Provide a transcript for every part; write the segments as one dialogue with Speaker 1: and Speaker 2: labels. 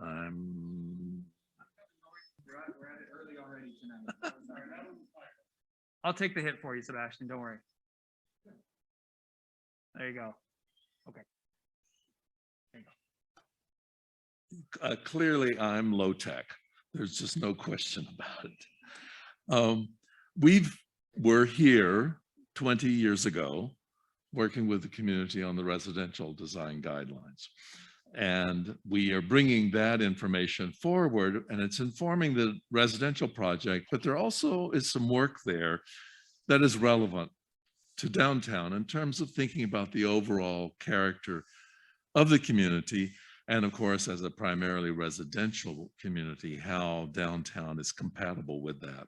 Speaker 1: We're at it early already tonight.
Speaker 2: I'll take the hit for you, Sebastian. Don't worry. There you go. Okay. There you go.
Speaker 3: Clearly, I'm low tech. There's just no question about it. We're here 20 years ago working with the community on the residential design guidelines. And we are bringing that information forward, and it's informing the residential project, but there also is some work there that is relevant to downtown in terms of thinking about the overall character of the community. And of course, as a primarily residential community, how downtown is compatible with that.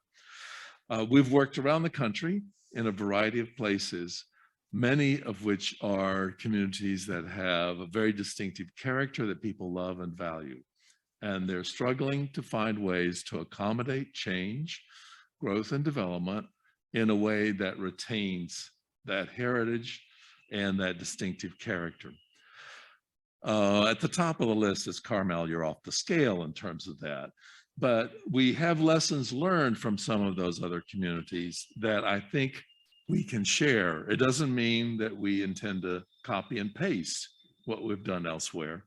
Speaker 3: We've worked around the country in a variety of places, many of which are communities that have a very distinctive character that people love and value. And they're struggling to find ways to accommodate change, growth, and development in a way that retains that heritage and that distinctive character. At the top of the list is Carmel. You're off the scale in terms of that. But we have lessons learned from some of those other communities that I think we can share. It doesn't mean that we intend to copy and paste what we've done elsewhere,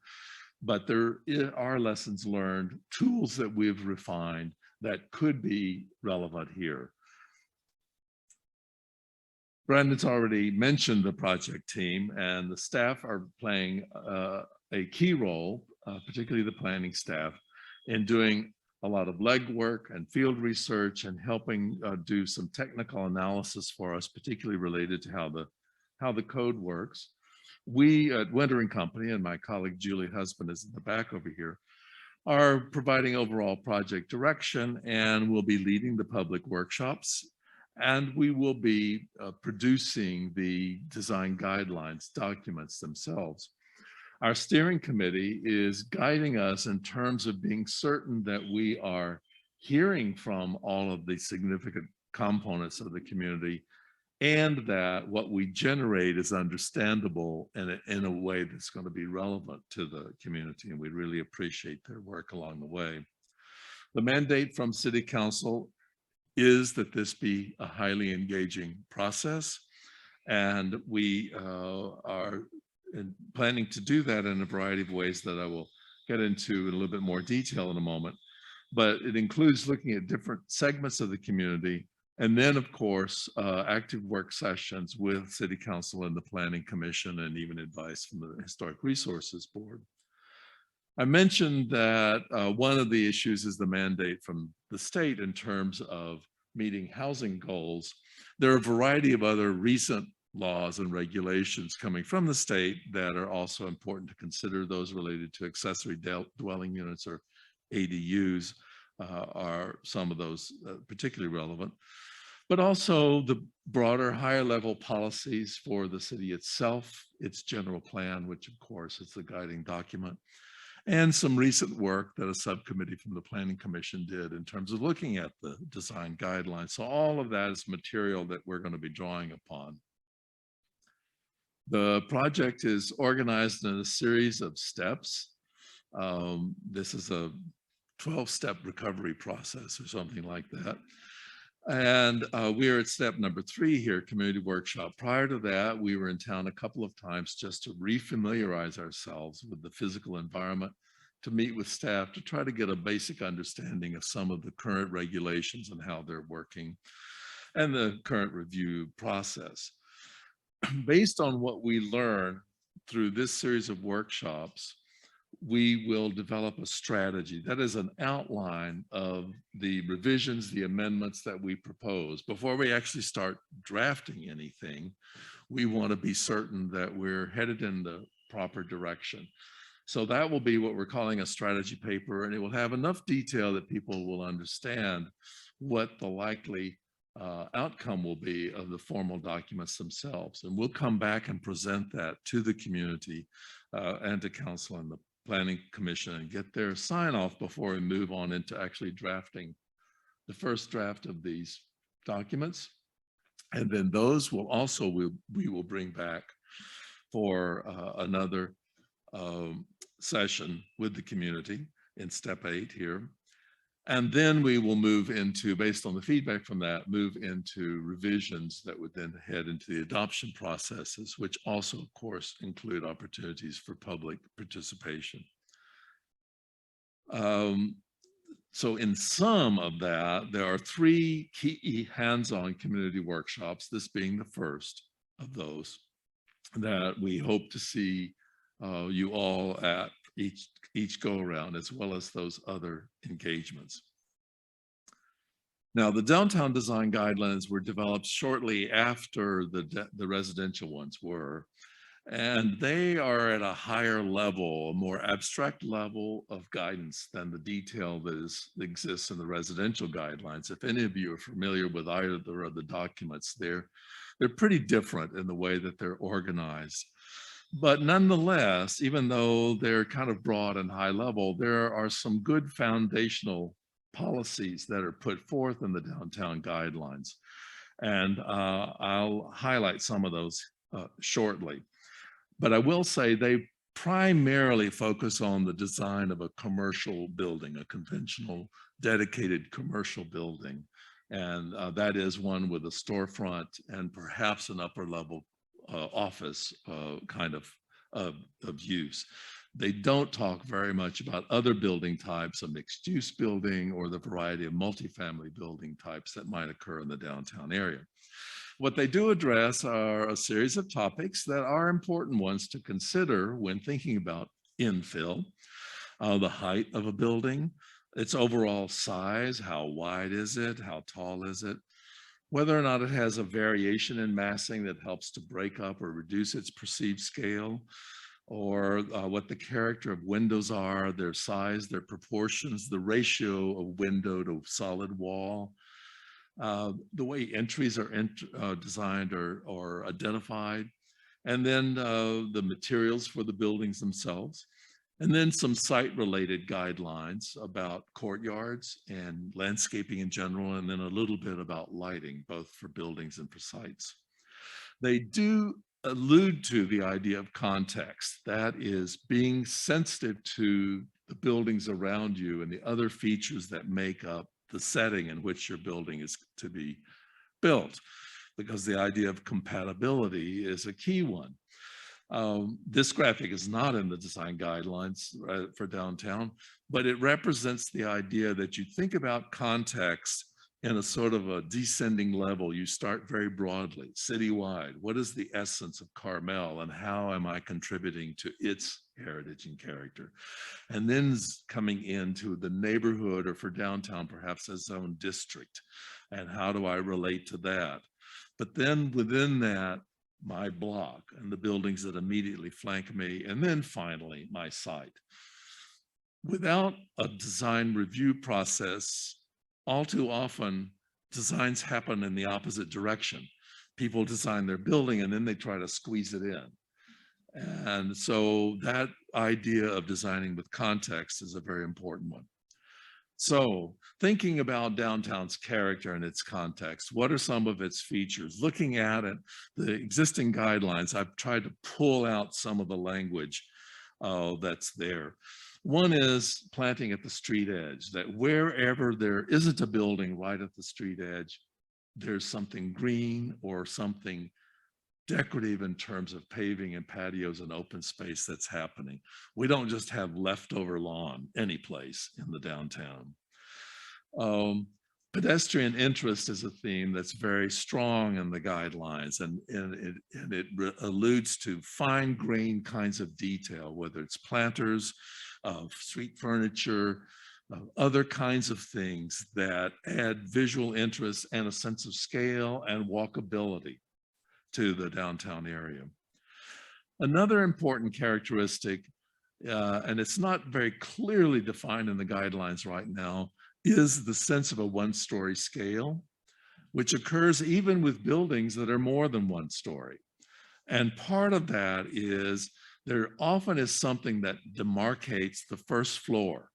Speaker 3: but there are lessons learned, tools that we've refined that could be relevant here. Brandon's already mentioned the project team, and the staff are playing a key role, particularly the planning staff, in doing a lot of legwork and field research and helping do some technical analysis for us, particularly related to how the code works. We at Winter & Company, and my colleague Julie Husband is in the back over here, are providing overall project direction, and we'll be leading the public workshops, and we will be producing the design guidelines documents themselves. Our steering committee is guiding us in terms of being certain that we are hearing from all of the significant components of the community, and that what we generate is understandable in a way that's going to be relevant to the community. And we really appreciate their work along the way. The mandate from City Council is that this be a highly engaging process. And we are planning to do that in a variety of ways that I will get into in a little bit more detail in a moment. But it includes looking at different segments of the community, and then of course, active work sessions with City Council and the Planning Commission, and even advice from the Historic Resources Board. I mentioned that one of the issues is the mandate from the state in terms of meeting housing goals. There are a variety of other recent laws and regulations coming from the state that are also important to consider. Those related to accessory dwelling units, or ADUs, are some of those particularly relevant, but also the broader higher level policies for the city itself, its general plan, which of course is the guiding document, and some recent work that a subcommittee from the Planning Commission did in terms of looking at the design guidelines. So all of that is material that we're going to be drawing upon. The project is organized in a series of steps. This is a 12-step recovery process or something like that. And we are at step number 3 here, community workshop. Prior to that, we were in town a couple of times just to refamiliarize ourselves with the physical environment, to meet with staff, to try to get a basic understanding of some of the current regulations and how they're working, and the current review process. Based on what we learn through this series of workshops, we will develop a strategy that is an outline of the revisions, the amendments that we propose. Before we actually start drafting anything, we want to be certain that we're headed in the proper direction. So that will be what we're calling a strategy paper, and it will have enough detail that people will understand what the likely outcome will be of the formal documents themselves. And we'll come back and present that to the community and to council and the Planning Commission and get their sign off before we move on into actually drafting the first draft of these documents. And then those will also, we will bring back for another session with the community in step 8 here. And then we will move into, based on the feedback from that, move into revisions that would then head into the adoption processes, which also, of course, include opportunities for public participation. So in sum of that, there are 3 key hands-on community workshops, this being the first of those, that we hope to see you all at each go-around, as well as those other engagements. Now, the downtown design guidelines were developed shortly after the residential ones were, and they are at a higher level, a more abstract level of guidance than the detail that exists in the residential guidelines. If any of you are familiar with either of the documents, they're pretty different in the way that they're organized. But nonetheless, even though they're kind of broad and high level, there are some good foundational policies that are put forth in the downtown guidelines. And I'll highlight some of those shortly. But I will say they primarily focus on the design of a commercial building, a conventional dedicated commercial building. And that is one with a storefront and perhaps an upper level office kind of use. They don't talk very much about other building types, a mixed use building or the variety of multifamily building types that might occur in the downtown area. What they do address are a series of topics that are important ones to consider when thinking about infill, the height of a building, its overall size, how wide is it, how tall is it, whether or not it has a variation in massing that helps to break up or reduce its perceived scale, or what the character of windows are, their size, their proportions, the ratio of window to solid wall, the way entries are designed or identified, and then the materials for the buildings themselves, and then some site-related guidelines about courtyards and landscaping in general, and then a little bit about lighting, both for buildings and for sites. They do allude to the idea of context, that is being sensitive to the buildings around you and the other features that make up the setting in which your building is to be built, because the idea of compatibility is a key one. This graphic is not in the design guidelines for downtown, but it represents the idea that you think about context in a sort of a descending level. You start very broadly, citywide. What is the essence of Carmel and how am I contributing to its heritage and character? And then coming into the neighborhood, or for downtown, perhaps its own district. And how do I relate to that? But then within that, my block and the buildings that immediately flank me, and then finally my site. Without a design review process, all too often designs happen in the opposite direction. People design their building and then they try to squeeze it in. And so that idea of designing with context is a very important one. So thinking about downtown's character and its context, what are some of its features? Looking at it, the existing guidelines, I've tried to pull out some of the language that's there. One is planting at the street edge, that wherever there isn't a building right at the street edge, there's something green or something decorative in terms of paving and patios and open space that's happening. We don't just have leftover lawn any place in the downtown. Pedestrian interest is a theme that's very strong in the guidelines, and it alludes to fine-grained kinds of detail, whether it's planters, street furniture, other kinds of things that add visual interest and a sense of scale and walkability to the downtown area. Another important characteristic, and it's not very clearly defined in the guidelines right now, is the sense of a one-story scale, which occurs even with buildings that are more than one story. And part of that is there often is something that demarcates the first floor,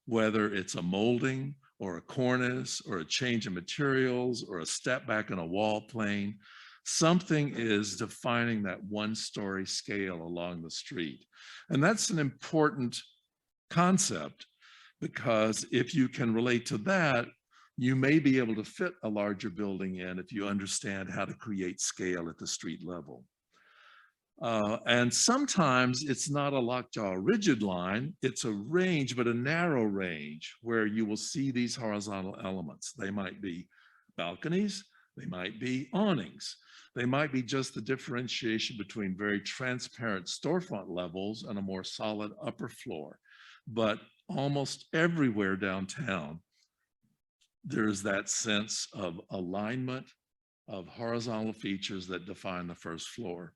Speaker 3: whether it's a molding or a cornice or a change in materials or a step back in a wall plane. Something is defining that one-story scale along the street. And that's an important concept, because if you can relate to that, you may be able to fit a larger building in if you understand how to create scale at the street level. And sometimes it's not a lockjaw rigid line, it's a range, but a narrow range where you will see these horizontal elements. They might be balconies, they might be awnings, they might be just the differentiation between very transparent storefront levels and a more solid upper floor. But almost everywhere downtown, there's that sense of alignment of horizontal features that define the first floor.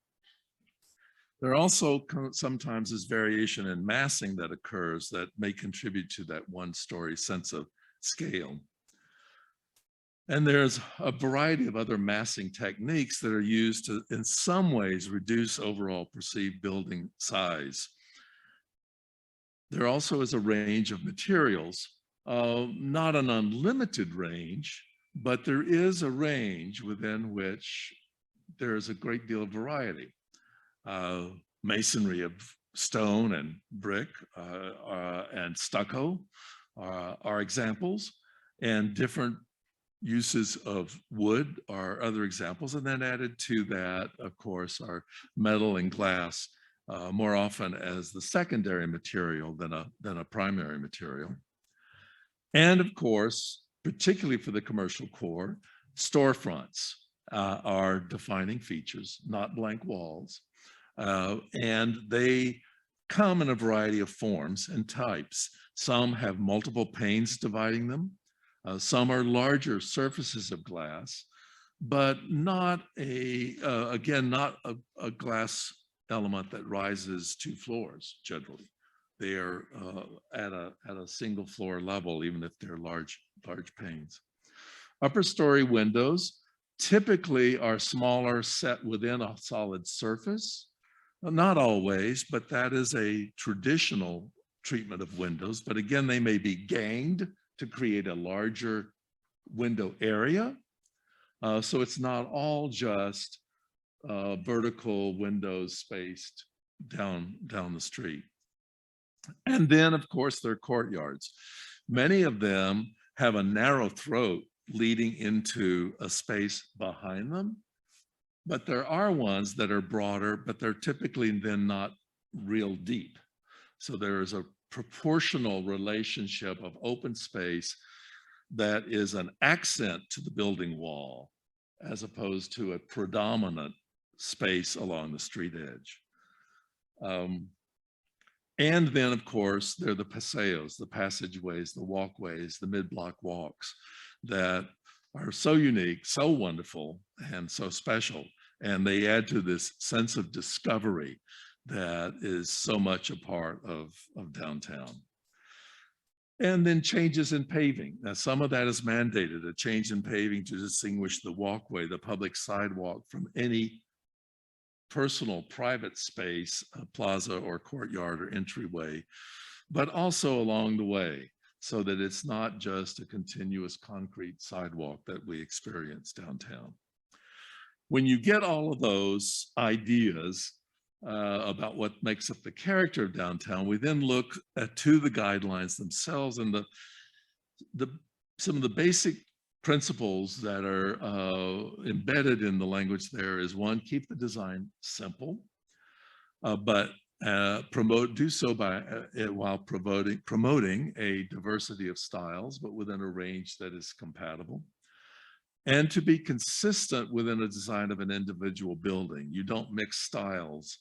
Speaker 3: There also sometimes is variation in massing that occurs that may contribute to that one-story sense of scale. And there's a variety of other massing techniques that are used to, in some ways, reduce overall perceived building size. There also is a range of materials, not an unlimited range, but there is a range within which there is a great deal of variety. Masonry of stone and brick and stucco are examples, and different uses of wood are other examples. And then added to that, of course, are metal and glass, more often as the secondary material than a primary material. And of course, particularly for the commercial core, storefronts are defining features, not blank walls. And they come in a variety of forms and types. Some have multiple panes dividing them. Some are larger surfaces of glass, but not again, not a glass element that rises 2 floors generally. They are at a single floor level, even if they're large panes. Upper story windows typically are smaller, set within a solid surface. Not always, but that is a traditional treatment of windows. But again, they may be ganged to create a larger window area. So it's not all just vertical windows spaced down the street. And then, of course, there are courtyards. Many of them have a narrow throat leading into a space behind them. But there are ones that are broader, but they're typically then not real deep. So there is a proportional relationship of open space that is an accent to the building wall, as opposed to a predominant space along the street edge. And then, of course, there are the paseos, the passageways, the walkways, the mid-block walks that are so unique, so wonderful, and so special. And they add to this sense of discovery that is so much a part of downtown. And then changes in paving. Now, some of that is mandated, a change in paving to distinguish the walkway, the public sidewalk, from any personal private space, a plaza or courtyard or entryway, but also along the way, so that it's not just a continuous concrete sidewalk that we experience downtown. When you get all of those ideas about what makes up the character of downtown, we then look to the guidelines themselves, and some of the basic principles that are embedded in the language there is: one, keep the design simple, but do so by while promoting a diversity of styles, but within a range that is compatible. And to be consistent within a design of an individual building. You don't mix styles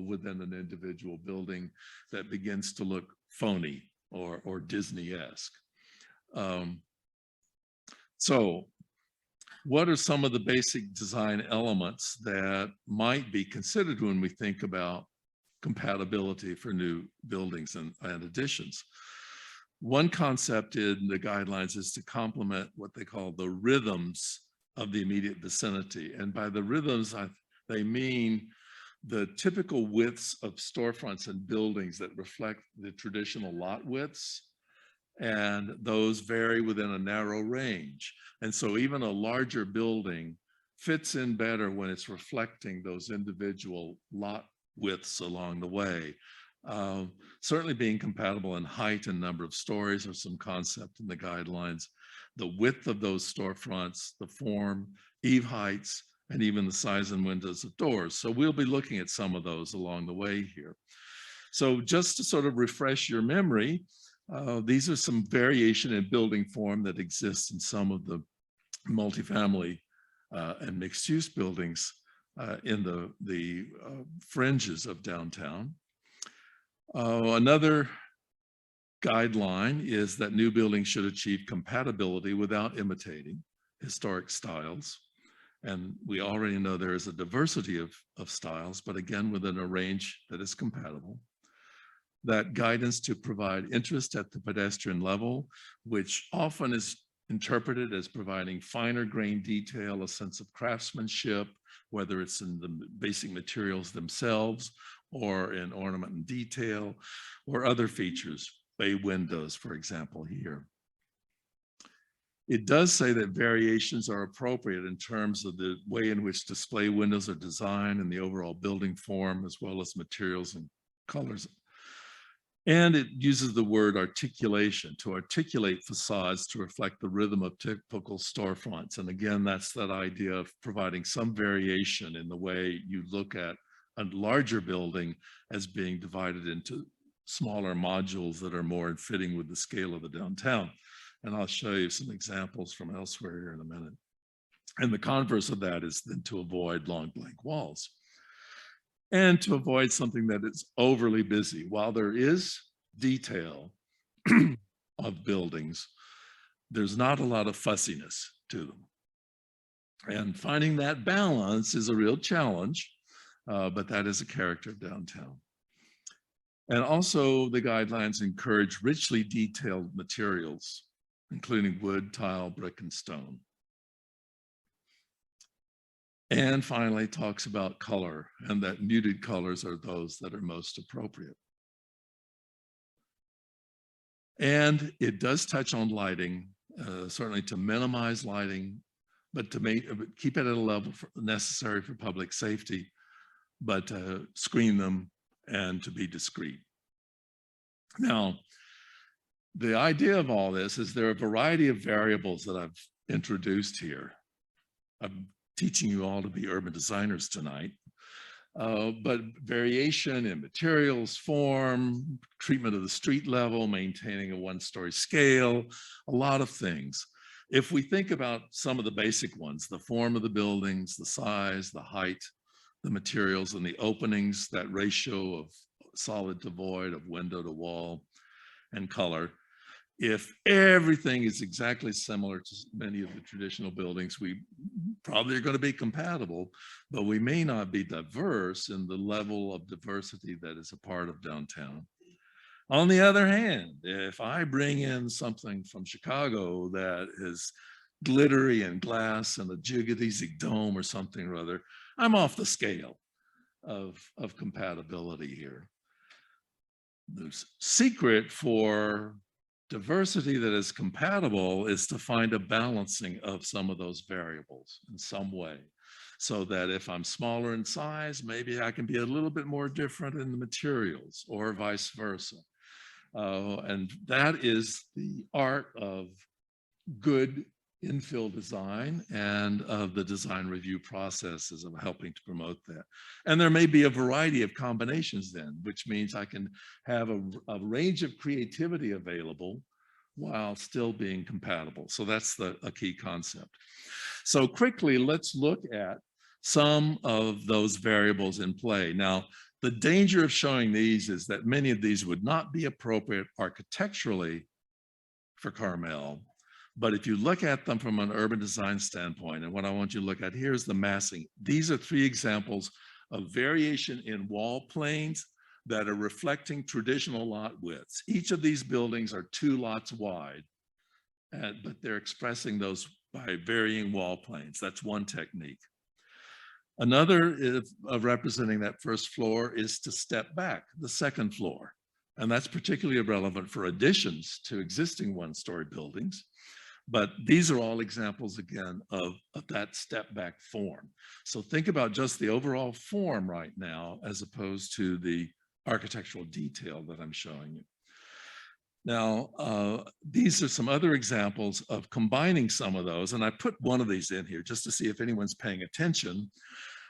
Speaker 3: within an individual building that begins to look phony or Disney-esque. So what are some of the basic design elements that might be considered when we think about compatibility for new buildings and additions? One concept in the guidelines is to complement what they call the rhythms of the immediate vicinity. And by the rhythms, they mean the typical widths of storefronts and buildings that reflect the traditional lot widths, and those vary within a narrow range. And so even a larger building fits in better when it's reflecting those individual lot widths along the way. Certainly being compatible in height and number of stories are some concept in the guidelines. The width of those storefronts, the form, eave heights, and even the size and windows of doors. So we'll be looking at some of those along the way here. So just to sort of refresh your memory, these are some variation in building form that exists in some of the multifamily and mixed-use buildings in the fringes of downtown. Another guideline is that new buildings should achieve compatibility without imitating historic styles. And we already know there is a diversity of styles, but again, within a range that is compatible. That guidance to provide interest at the pedestrian level, which often is interpreted as providing finer grain detail, a sense of craftsmanship, whether it's in the basic materials themselves or in ornament and detail or other features, bay windows, for example, here. It does say that variations are appropriate in terms of the way in which display windows are designed and the overall building form, as well as materials and colors. And it uses the word articulation to articulate facades to reflect the rhythm of typical storefronts. And again, that's that idea of providing some variation in the way you look at a larger building as being divided into smaller modules that are more in fitting with the scale of the downtown. And I'll show you some examples from elsewhere here in a minute. And the converse of that is then to avoid long blank walls. And to avoid something that is overly busy. While there is detail of buildings, there's not a lot of fussiness to them. And finding that balance is a real challenge, but that is a character of downtown. And also the guidelines encourage richly detailed materials, including wood, tile, brick, and stone. And finally talks about color, and that muted colors are those that are most appropriate. And it does touch on lighting, certainly to minimize lighting, but to keep it at a level necessary for public safety, but to screen them and to be discreet. Now, the idea of all this is there are a variety of variables that I've introduced here. I'm teaching you all to be urban designers tonight, but variation in materials, form, treatment of the street level, maintaining a one-story scale, a lot of things. If we think about some of the basic ones, the form of the buildings, the size, the height, the materials and the openings, that ratio of solid to void, of window to wall, and color. If everything is exactly similar to many of the traditional buildings, we probably are going to be compatible, but we may not be diverse in the level of diversity that is a part of downtown. On the other hand, if I bring in something from Chicago that is glittery and glass and a geodesic dome or something or other, I'm off the scale of compatibility here. The secret for diversity that is compatible is to find a balancing of some of those variables in some way, so that if I'm smaller in size, maybe I can be a little bit more different in the materials or vice versa. And that is the art of good infill design and of the design review processes of helping to promote that. And there may be a variety of combinations then, which means I can have a range of creativity available while still being compatible. So that's a key concept. So quickly, let's look at some of those variables in play. Now, the danger of showing these is that many of these would not be appropriate architecturally for Carmel. But if you look at them from an urban design standpoint, and what I want you to look at here is the massing. These are 3 examples of variation in wall planes that are reflecting traditional lot widths. Each of these buildings are 2 lots wide, but they're expressing those by varying wall planes. That's one technique. Another of representing that first floor is to step back, the second floor. And that's particularly relevant for additions to existing one-story buildings. But these are all examples, again, of that step back form. So think about just the overall form right now, as opposed to the architectural detail that I'm showing you. Now, these are some other examples of combining some of those, and I put one of these in here just to see if anyone's paying attention,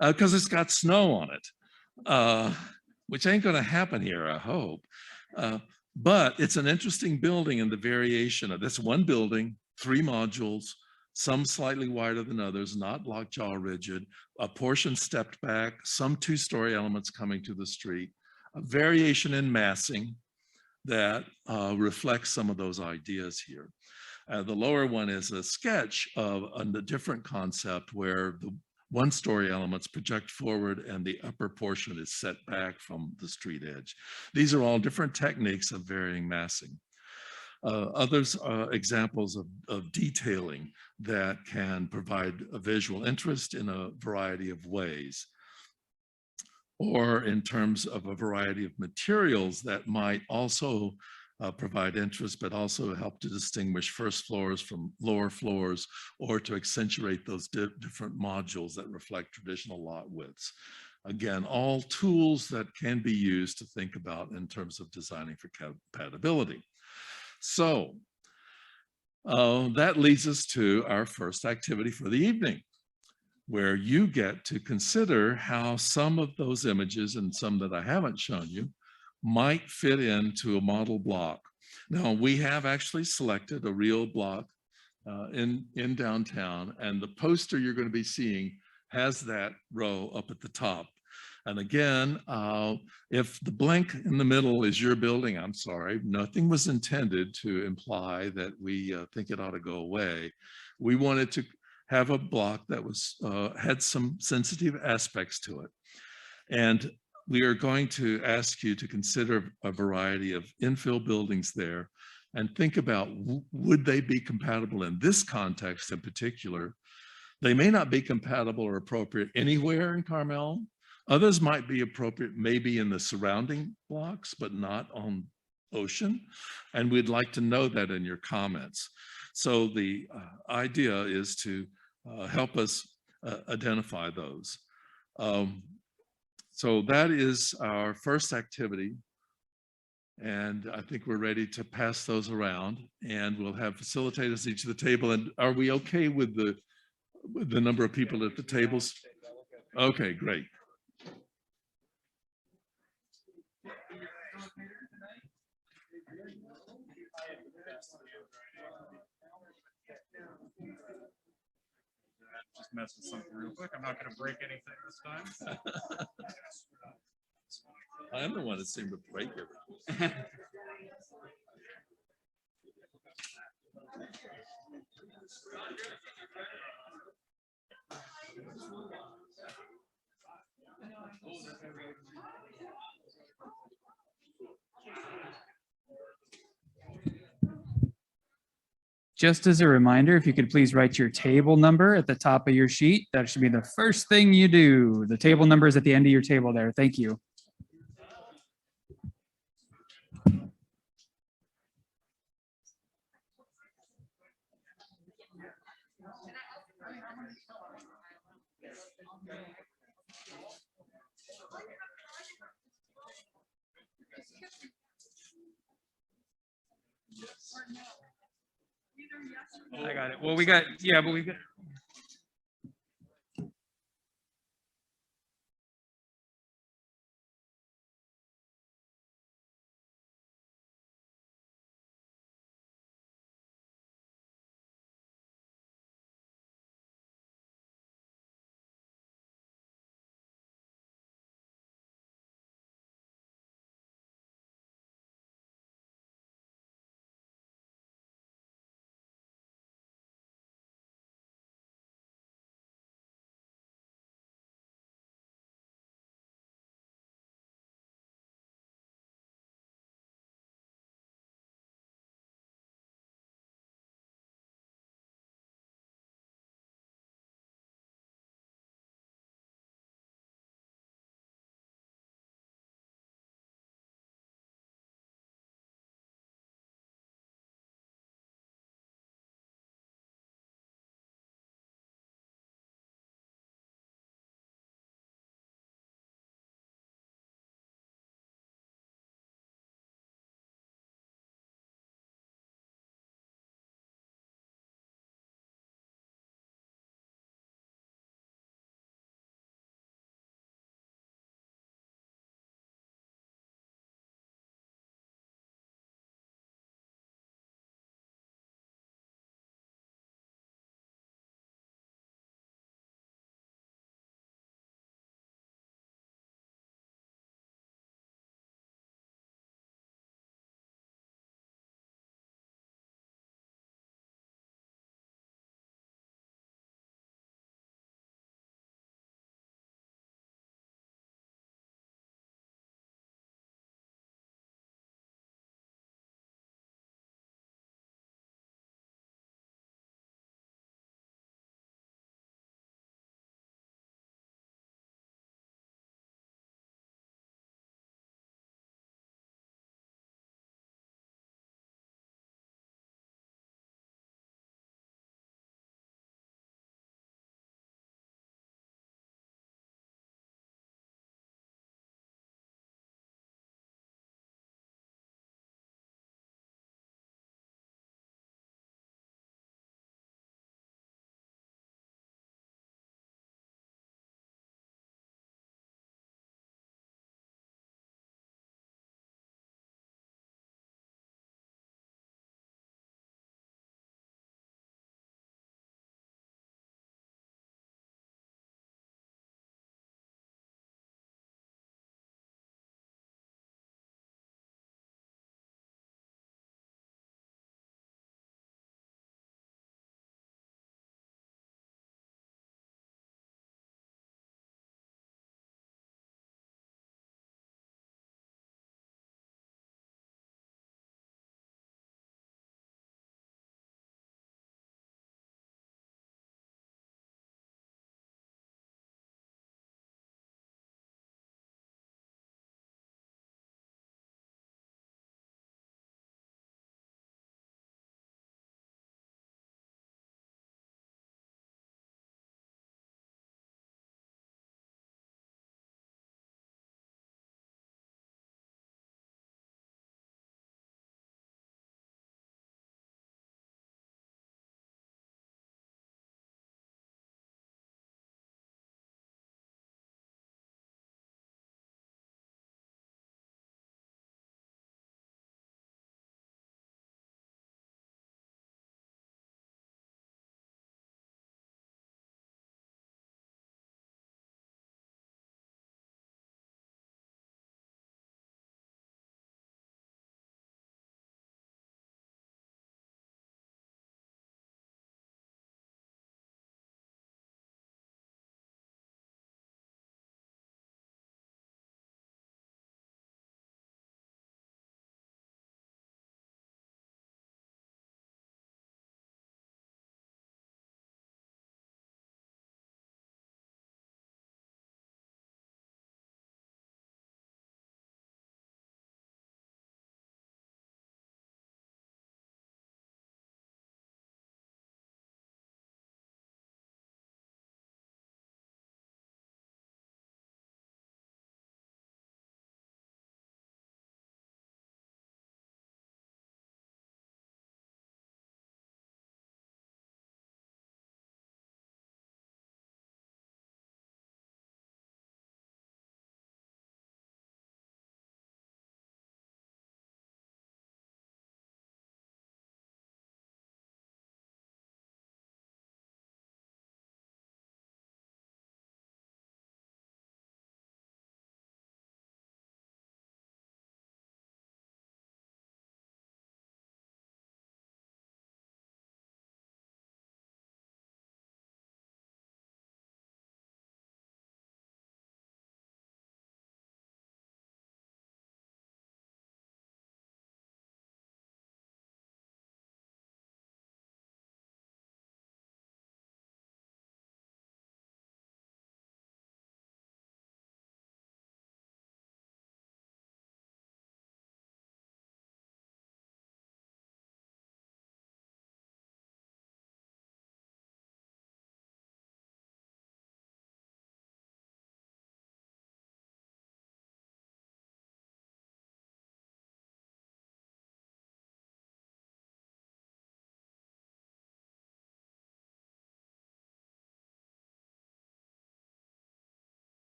Speaker 3: because it's got snow on it, which ain't going to happen here, I hope. But it's an interesting building in the variation of this one building, 3 modules, some slightly wider than others, not lockjaw rigid, a portion stepped back, some 2-story elements coming to the street, a variation in massing that reflects some of those ideas here. The lower one is a sketch of a different concept where the 1-story elements project forward and the upper portion is set back from the street edge. These are all different techniques of varying massing. Others are examples of detailing that can provide a visual interest in a variety of ways, or in terms of a variety of materials that might also provide interest, but also help to distinguish first floors from lower floors, or to accentuate those different modules that reflect traditional lot widths. Again, all tools that can be used to think about in terms of designing for compatibility. So that leads us to our first activity for the evening, where you get to consider how some of those images, and some that I haven't shown you, might fit into a model block. Now, we have actually selected a real block in downtown, and the poster you're going to be seeing has that row up at the top. And again, if the blank in the middle is your building, I'm sorry, nothing was intended to imply that we think it ought to go away. We wanted to have a block that was had some sensitive aspects to it. And we are going to ask you to consider a variety of infill buildings there and think about, would they be compatible in this context in particular? They may not be compatible or appropriate anywhere in Carmel. Others might be appropriate maybe in the surrounding blocks, but not on Ocean. And we'd like to know that in your comments. So the idea is to help us identify those. So that is our first activity. And I think we're ready to pass those around, and we'll have facilitators each of the table. And are we okay with the number of people at the tables? Okay, great.
Speaker 2: Just mess with something real quick. I'm not going to break anything this time.
Speaker 3: I'm the one that seemed to break everything.
Speaker 2: Just as a reminder, if you could please write your table number at the top of your sheet, that should be the first thing you do. The table number is at the end of your table there. Thank you. I got it. Well, we got, yeah, but we got.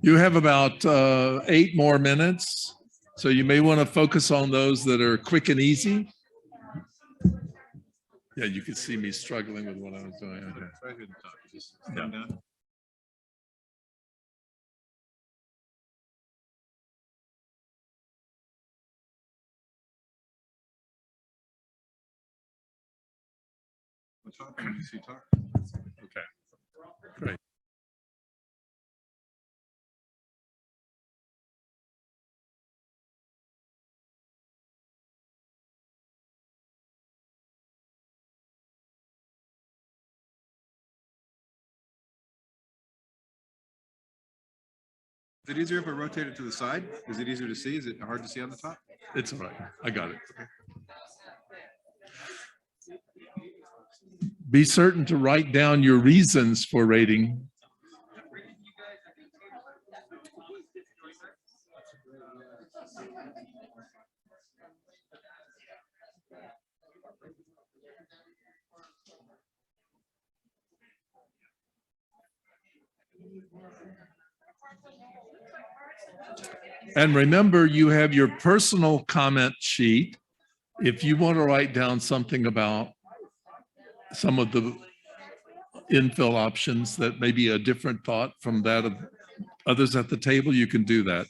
Speaker 3: You have about 8 more minutes, so you may want to focus on those that are quick and easy. Yeah, you could see me struggling with what I was doing. Okay.
Speaker 1: Right here at the top. Just
Speaker 3: Yeah.
Speaker 1: come down. The top one you see top.
Speaker 3: Okay, great.
Speaker 1: Is it easier if I rotate it to the side? Is it easier to see? Is it hard to see on the top?
Speaker 3: It's all right. I got it. Be certain to write down your reasons for rating. And remember, you have your personal comment sheet. If you want to write down something about some of the infill options that may be a different thought from that of others at the table, you can do that.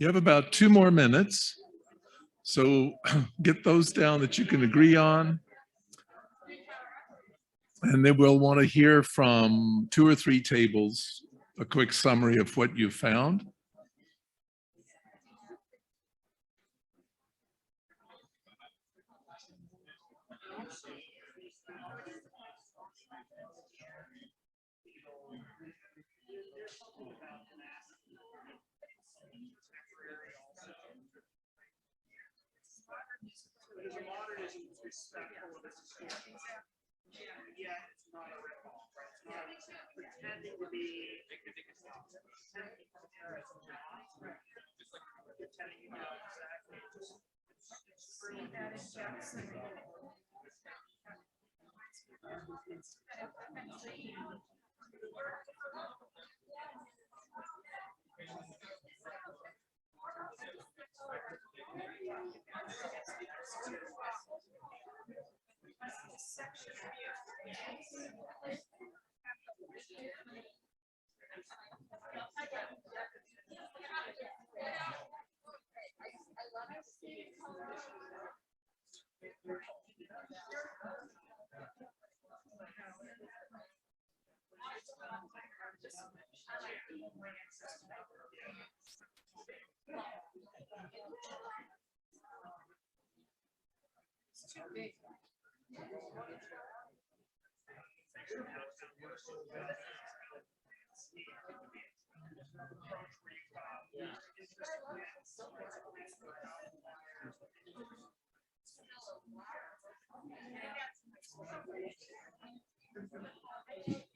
Speaker 3: You have about 2 more minutes. So get those down that you can agree on. And then we'll want to hear from 2 or 3 tables, a quick summary of what you found.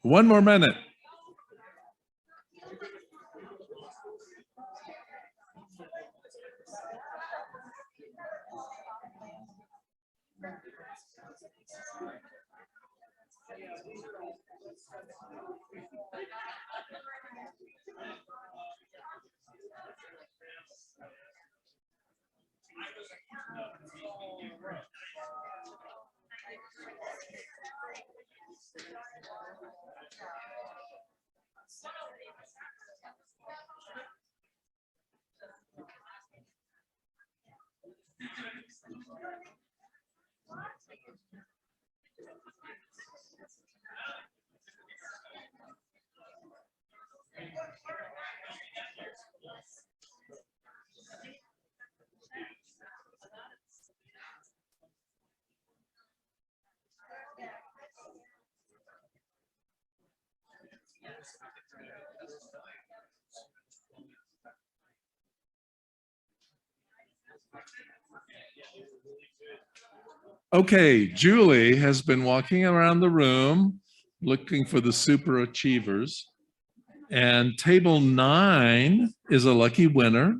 Speaker 3: One more minute. Okay, Julie has been walking around the room looking for the super achievers. And table 9 is a lucky winner.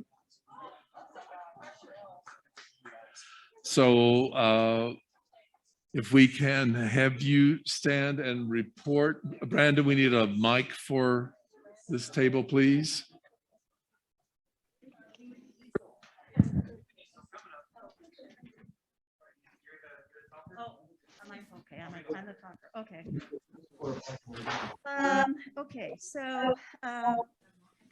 Speaker 3: So If we can have you stand and report. Brandon, we need a mic for this table, please.
Speaker 4: Okay, I'm the talker. Okay. Okay, so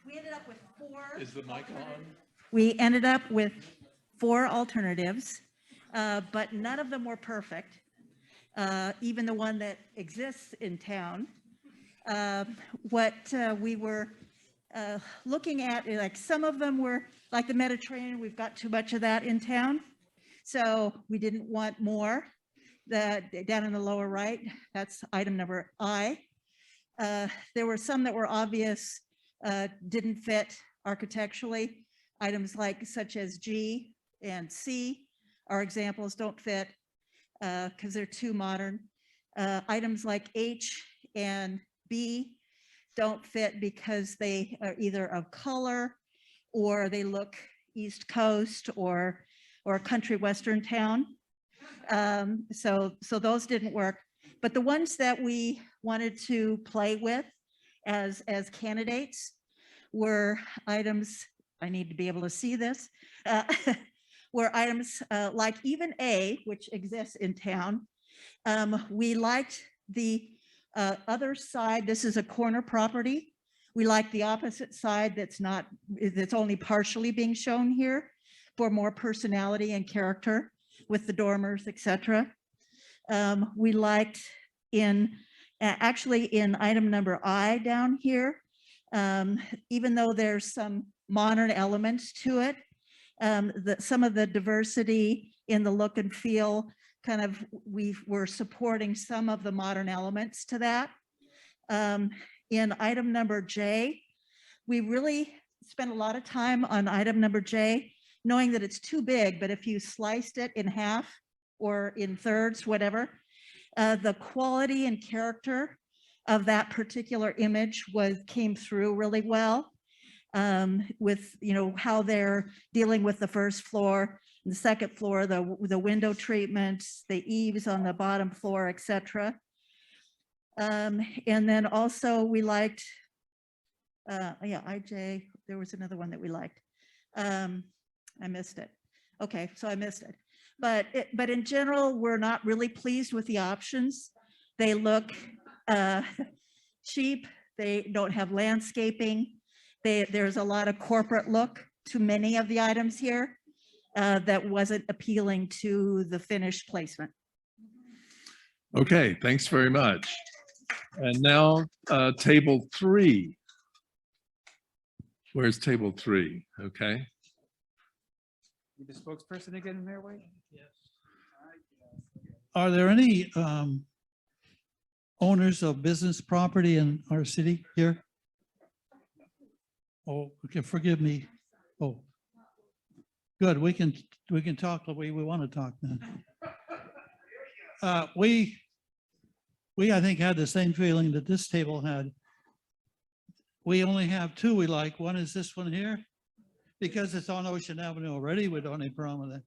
Speaker 4: we ended up with four.
Speaker 3: Is the mic on?
Speaker 4: We ended up with four alternatives, but none of them were perfect. Even the one that exists in town. What we were looking at, like some of them were like the Mediterranean, we've got too much of that in town. So we didn't want more. Down in the lower right, that's item number I. There were some that were obvious, didn't fit architecturally. Items like such as G and C are examples, don't fit because they're too modern. Items like H and B don't fit because they are either of color or they look East Coast or a country western town. So those didn't work. But the ones that we wanted to play with as candidates were items, I need to be able to see this, were items like even A, which exists in town. We liked the other side. This is a corner property. We like the opposite side that's only partially being shown here for more personality and character with the dormers, etc. We liked actually in item number I down here, even though there's some modern elements to it, some of the diversity in the look and feel, kind of, we were supporting some of the modern elements to that. In item number J, we really spent a lot of time on item number J, knowing that it's too big, but if you sliced it in half or in thirds, whatever, the quality and character of that particular image came through really well, with, you know, how they're dealing with the first floor, the second floor, the window treatments, the eaves on the bottom floor, etc. And then also we liked, yeah, IJ, there was another one that we liked. I missed it. Okay, so I missed it. But in general, we're not really pleased with the options. They look cheap. They don't have landscaping. There's a lot of corporate look to many of the items here that wasn't appealing to the finished placement.
Speaker 3: Okay, thanks very much. And now table 3. Where's table 3? Okay.
Speaker 2: You the spokesperson again, Mayor White?
Speaker 1: Yes.
Speaker 5: Are there any owners of business property in our city here? Oh, okay, forgive me. Oh, good. We can talk the way we want to talk then. We I think had the same feeling that this table had. We only have 2 we like. One is this one here, because it's on Ocean Avenue already. We don't have any problem with that.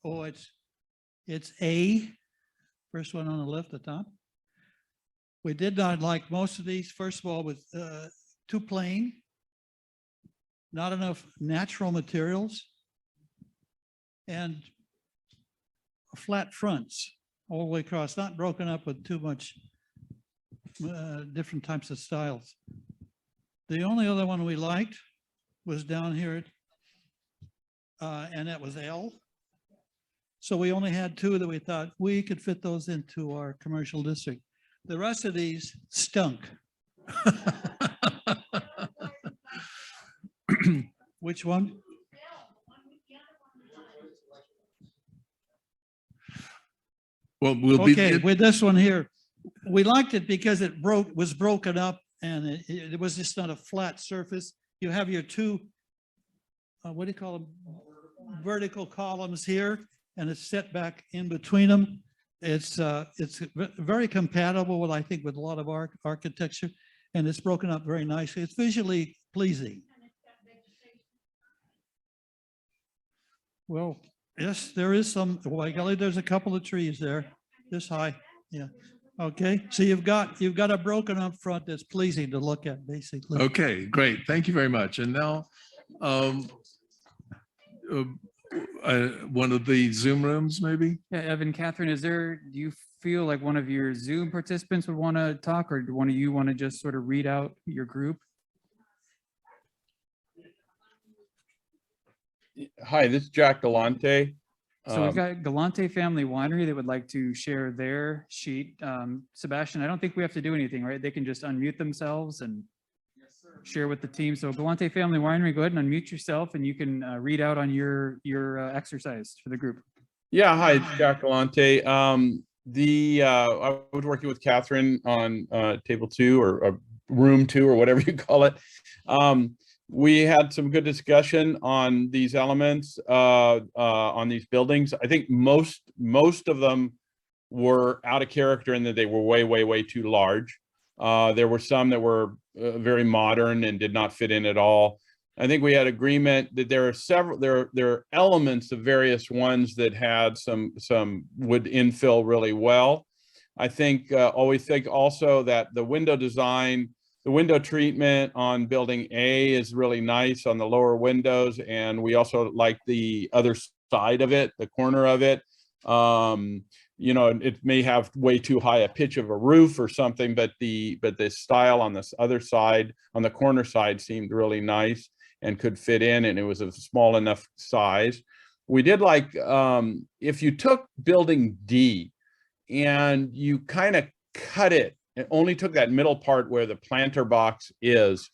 Speaker 5: Oh, it's A, first one on the left, the top. We did not like most of these. First of all, with too plain, not enough natural materials, and flat fronts all the way across, not broken up with too much different types of styles. The only other one we liked was down here, and that was L. So we only had 2 that we thought we could fit those into our commercial district. The rest of these stunk. Which one?
Speaker 3: Well, we'll
Speaker 5: Okay,
Speaker 3: be
Speaker 5: with this one here, we liked it because it was broken up and it was just not a flat surface. You have your 2, what do you call them? Vertical columns here, and it's set back in between them. It's very compatible with, I think, with a lot of architecture, and it's broken up very nicely. It's visually pleasing. Well, Yes, there is some, by golly, there's a couple of trees there, this high, yeah. Okay, so you've got a broken up front that's pleasing to look at, basically.
Speaker 3: Okay, great. Thank you very much. And now, um, one of the Zoom rooms, maybe?
Speaker 2: Yeah, Evan, Catherine, do you feel like one of your Zoom participants would want to talk, or do one of you want to just sort of read out your group?
Speaker 6: Hi, this is Jack Galante.
Speaker 2: So we've got Galante Family Winery that would like to share their sheet. Sebastian, I don't think we have to do anything, right? They can just unmute themselves and share with the team. So Galante Family Winery, go ahead and unmute yourself and you can read out on your exercise for the group.
Speaker 6: Yeah, hi, it's Jack Galante. I was working with Catherine on table 2 or room 2 or whatever you call it. We had some good discussion on these elements, on these buildings. I think most of them were out of character in that they were way too large. There were some that were very modern and did not fit in at all. I think we had agreement that there are elements of various ones that had some would infill really well. I think always think also that the window design, the window treatment on building A is really nice on the lower windows. And we also like the other side of it, the corner of it. You know, it may have way too high a pitch of a roof or something, but the style on this other side, on the corner side, seemed really nice and could fit in, and it was a small enough size. We did like, if you took building D and you kind of cut it, it only took that middle part where the planter box is,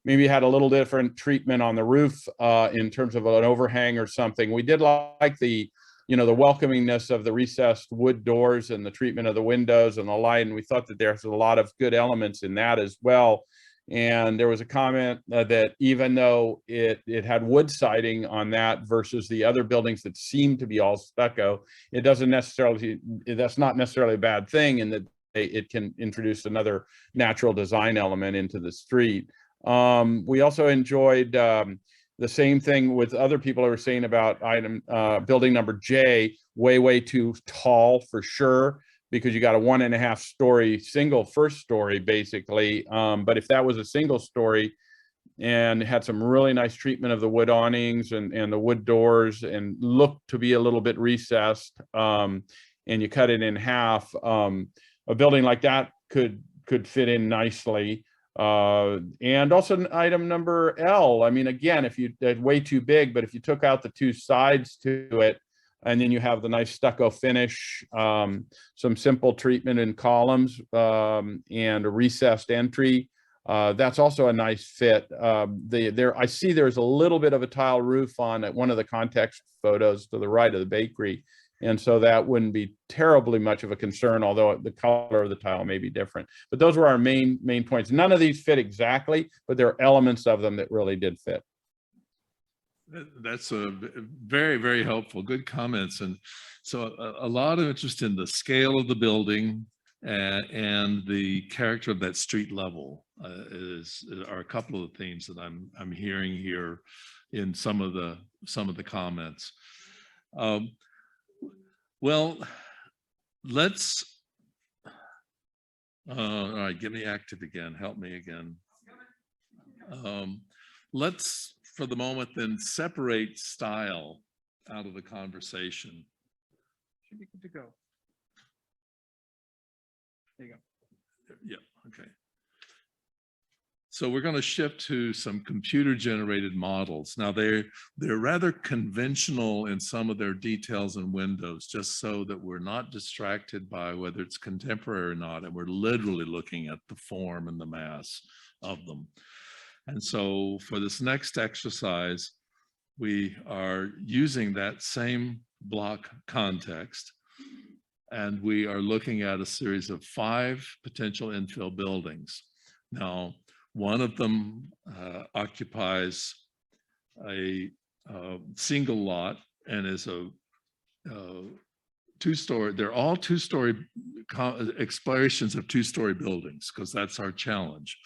Speaker 6: maybe had a little different treatment on the roof in terms of an overhang or something. We did like the, you know, the welcomingness of the recessed wood doors and the treatment of the windows and the light. And we thought that there's a lot of good elements in that as well. And there was a comment that even though it had wood siding on that versus the other buildings that seem to be all stucco, it doesn't necessarily, that's not necessarily a bad thing, and that it can introduce another natural design element into the street. We also enjoyed the same thing with other people who were saying about building number J, way too tall for sure, because you got a 1.5 story single first story basically. But if that was a single story and had some really nice treatment of the wood awnings and the wood doors and looked to be a little bit recessed, and you cut it in half, a building like that could fit in nicely. And also item number L, I mean, again, if you did way too big, but if you took out the 2 sides to it, and then you have the nice stucco finish, some simple treatment in columns, and a recessed entry, that's also a nice fit. I see there's a little bit of a tile roof on one of the context photos to the right of the bakery. And so that wouldn't be terribly much of a concern, although the color of the tile may be different. But those were our main points. None of these fit exactly, but there are elements of them that really did fit.
Speaker 3: That's a very helpful, good comments. And so a lot of interest in the scale of the building and the character of that street level are a couple of the themes that I'm hearing here in some of the comments. Well, let's, all right, get me active again, help me again. Let's, for the moment, then separate style out of the conversation.
Speaker 2: Should be good to go. There you go.
Speaker 3: Yeah, okay. So we're going to shift to some computer-generated models. Now they're rather conventional in some of their details and windows, just so that we're not distracted by whether it's contemporary or not, and we're literally looking at the form and the mass of them. And so for this next exercise, we are using that same block context, and we are looking at a series of 5 potential infill buildings. Now, one of them occupies a single lot and is a 2-story. They're all 2-story explorations of 2-story buildings, because that's our challenge.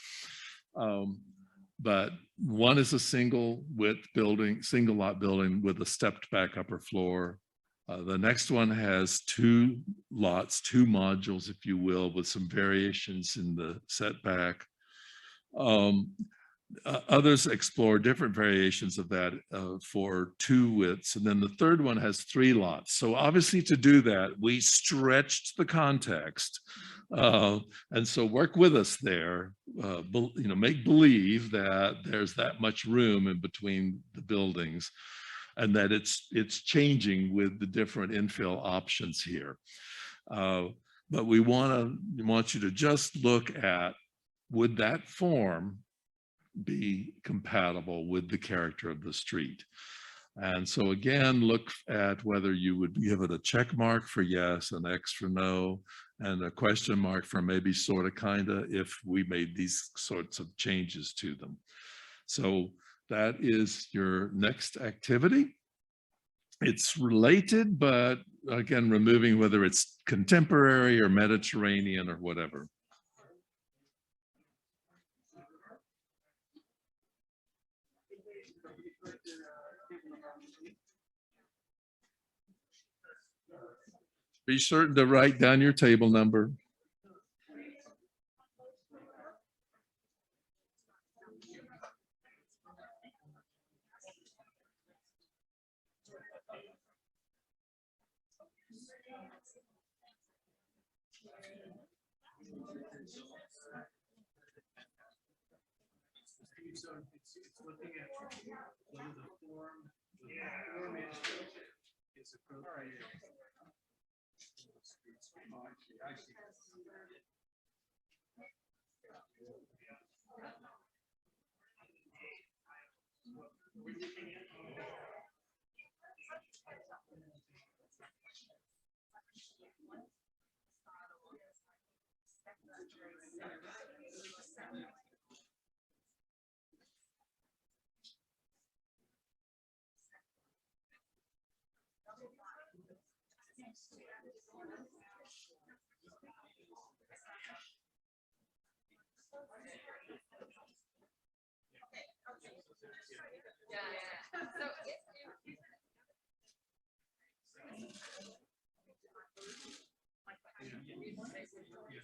Speaker 3: But one is a single width building, single lot building with a stepped back upper floor. The next one has 2 lots, 2 modules, if you will, with some variations in the setback. Others explore different variations of that for 2 widths. And then the third one has 3 lots. So obviously to do that, we stretched the context. And so work with us there, make believe that there's that much room in between the buildings and that it's changing with the different infill options here. But we want you to just look at, would that form be compatible with the character of the street? And so again, look at whether you would give it a check mark for yes, an X for no, and a question mark for maybe, sort of, kind of, if we made these sorts of changes to them. So that is your next activity. It's related, but again, removing whether it's contemporary or Mediterranean or whatever. Be certain to write down your table number.
Speaker 1: So it's looking at whether the form is appropriate.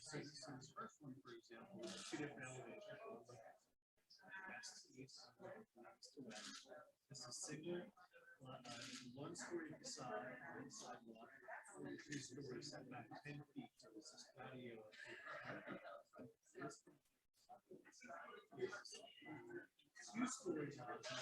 Speaker 1: So this first one, for example, 2 different elevations. This is single, 1-story facade, one sidewalk, 3-story setback, 10 feet. So this is patio. Two-story modular.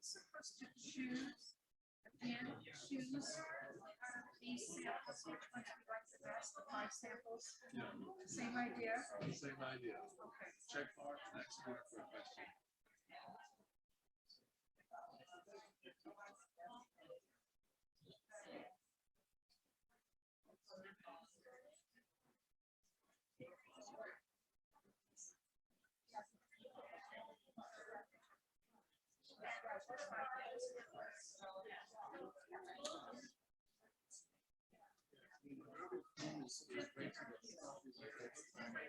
Speaker 7: Supposed to choose, again, choose these samples, which ones we like the best, the 5 samples.
Speaker 3: Yeah.
Speaker 7: Same idea.
Speaker 3: Same idea.
Speaker 7: Okay.
Speaker 3: Check mark, next one for a question.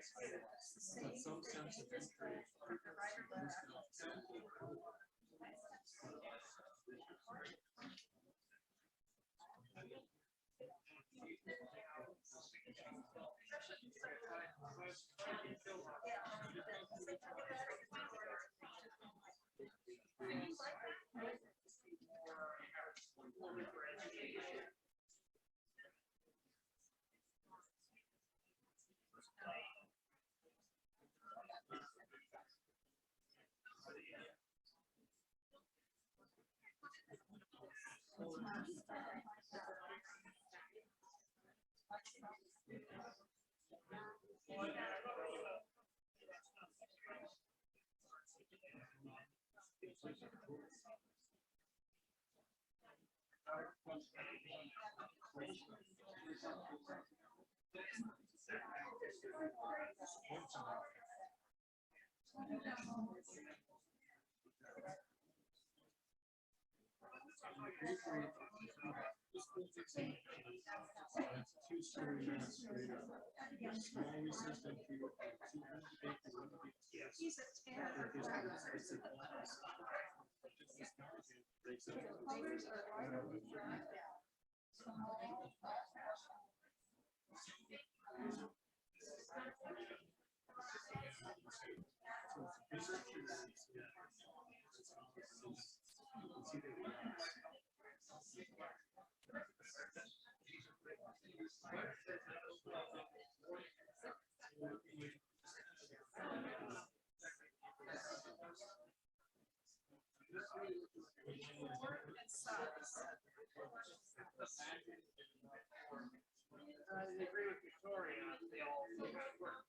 Speaker 1: But some sense of entry. Two-story straight up. Small recessed entry with 200 acres.
Speaker 8: I agree with Victoria on the old work.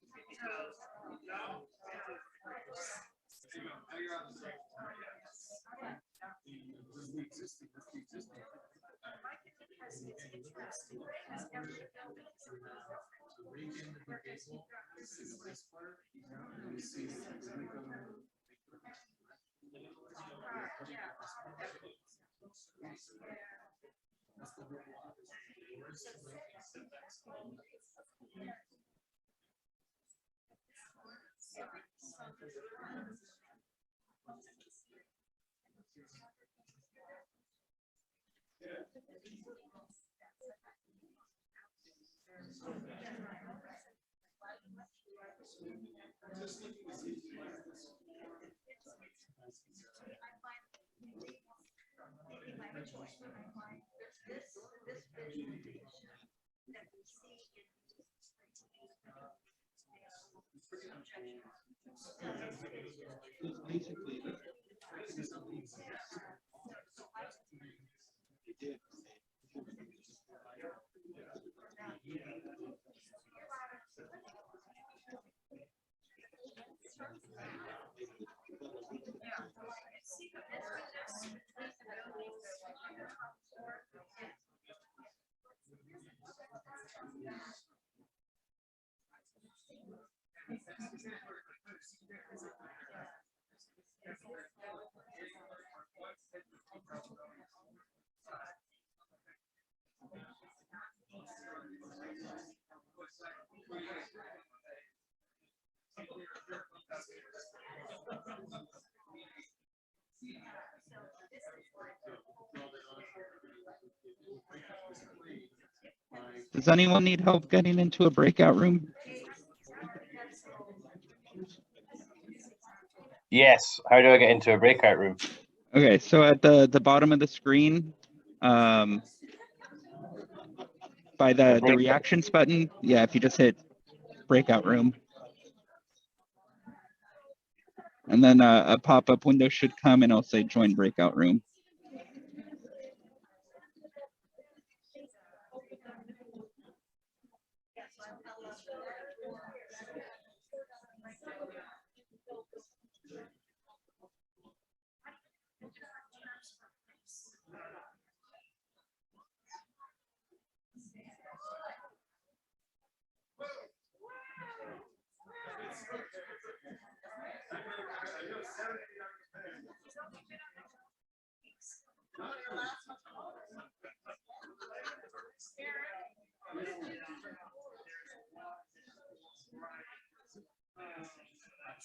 Speaker 9: Does anyone need help getting into a breakout room?
Speaker 10: Yes. How do I get into a breakout room?
Speaker 9: Okay, so at the bottom of the screen, by the reactions button, yeah, if you just hit breakout room. And then a pop-up window should come and it'll say join breakout room.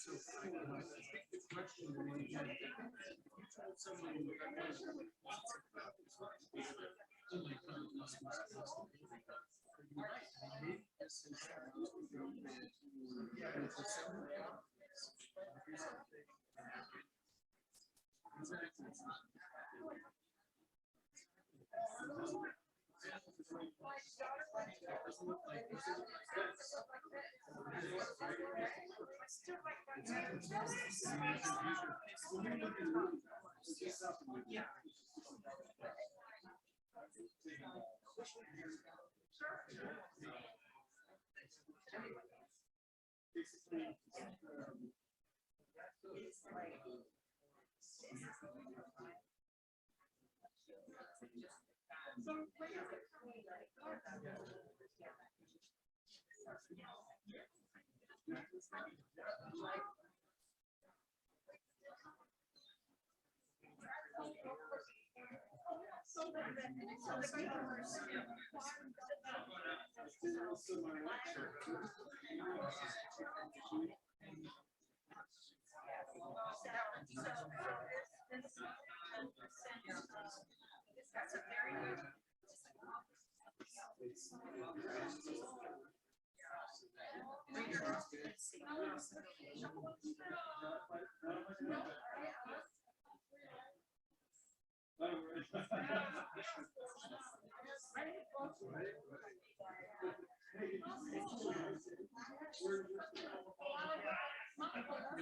Speaker 1: So I think the question really is, if you told somebody that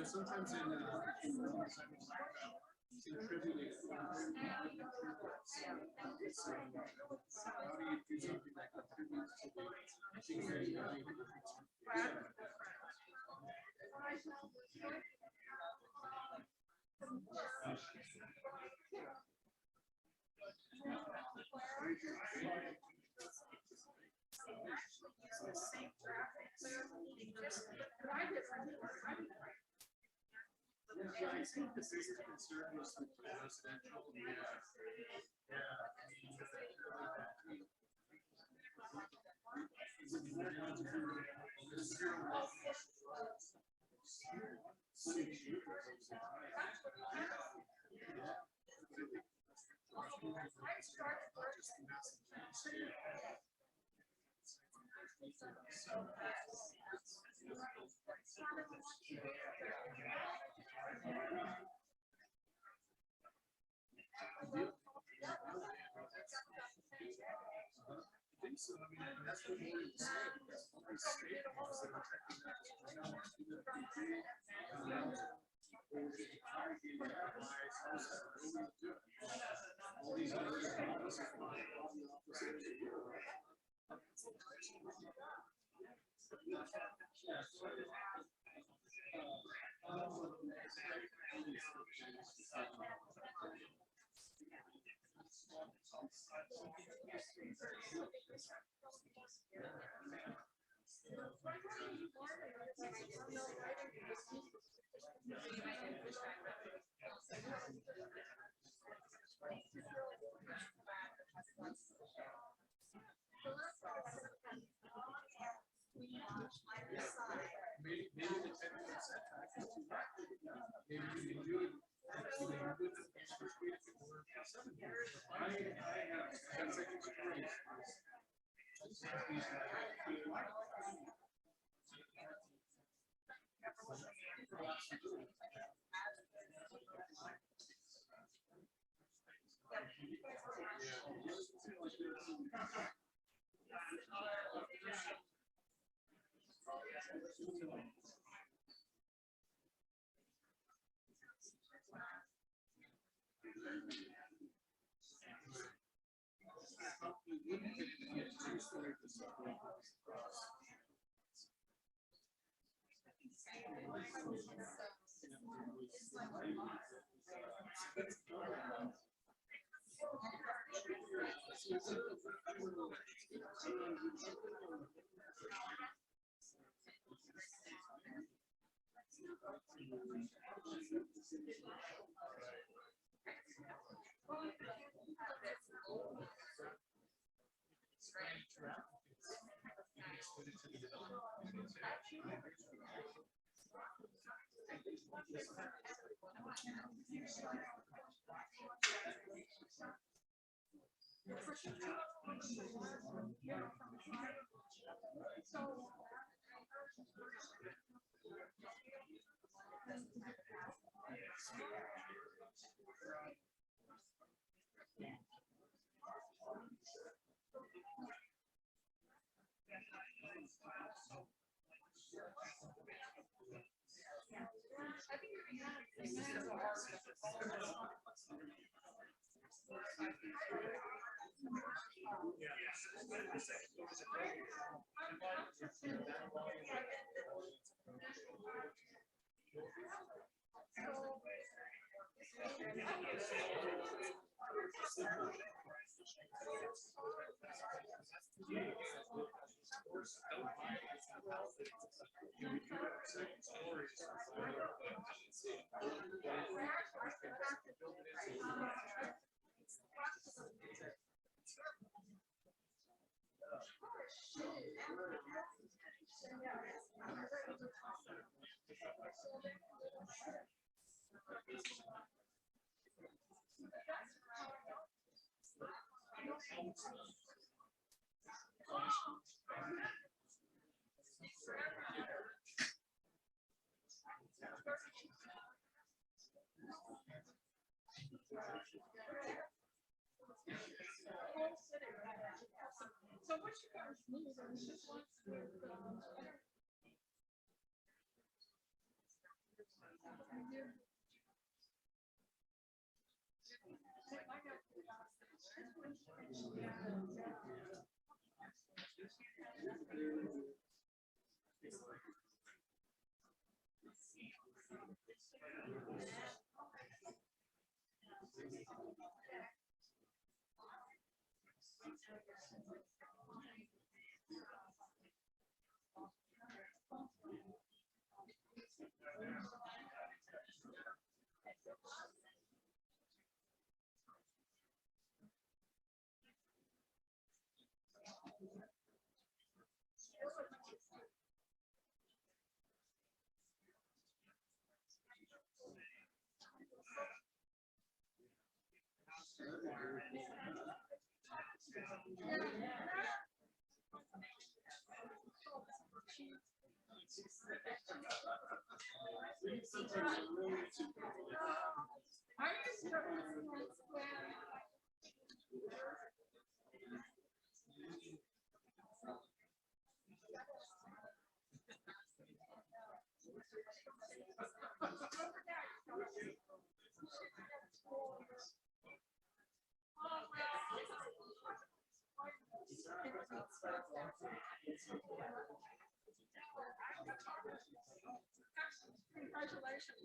Speaker 1: sometimes in contributing. So how do you do something that contributes to the I think the biggest concern was with the residential. So, I mean, that's what we're saying. All these statements that are checking that. All these other maybe the 10% tax is too high. Maybe you can do it. I have 10 seconds to raise.
Speaker 7: So what's your guys' move? This one's with, congratulations.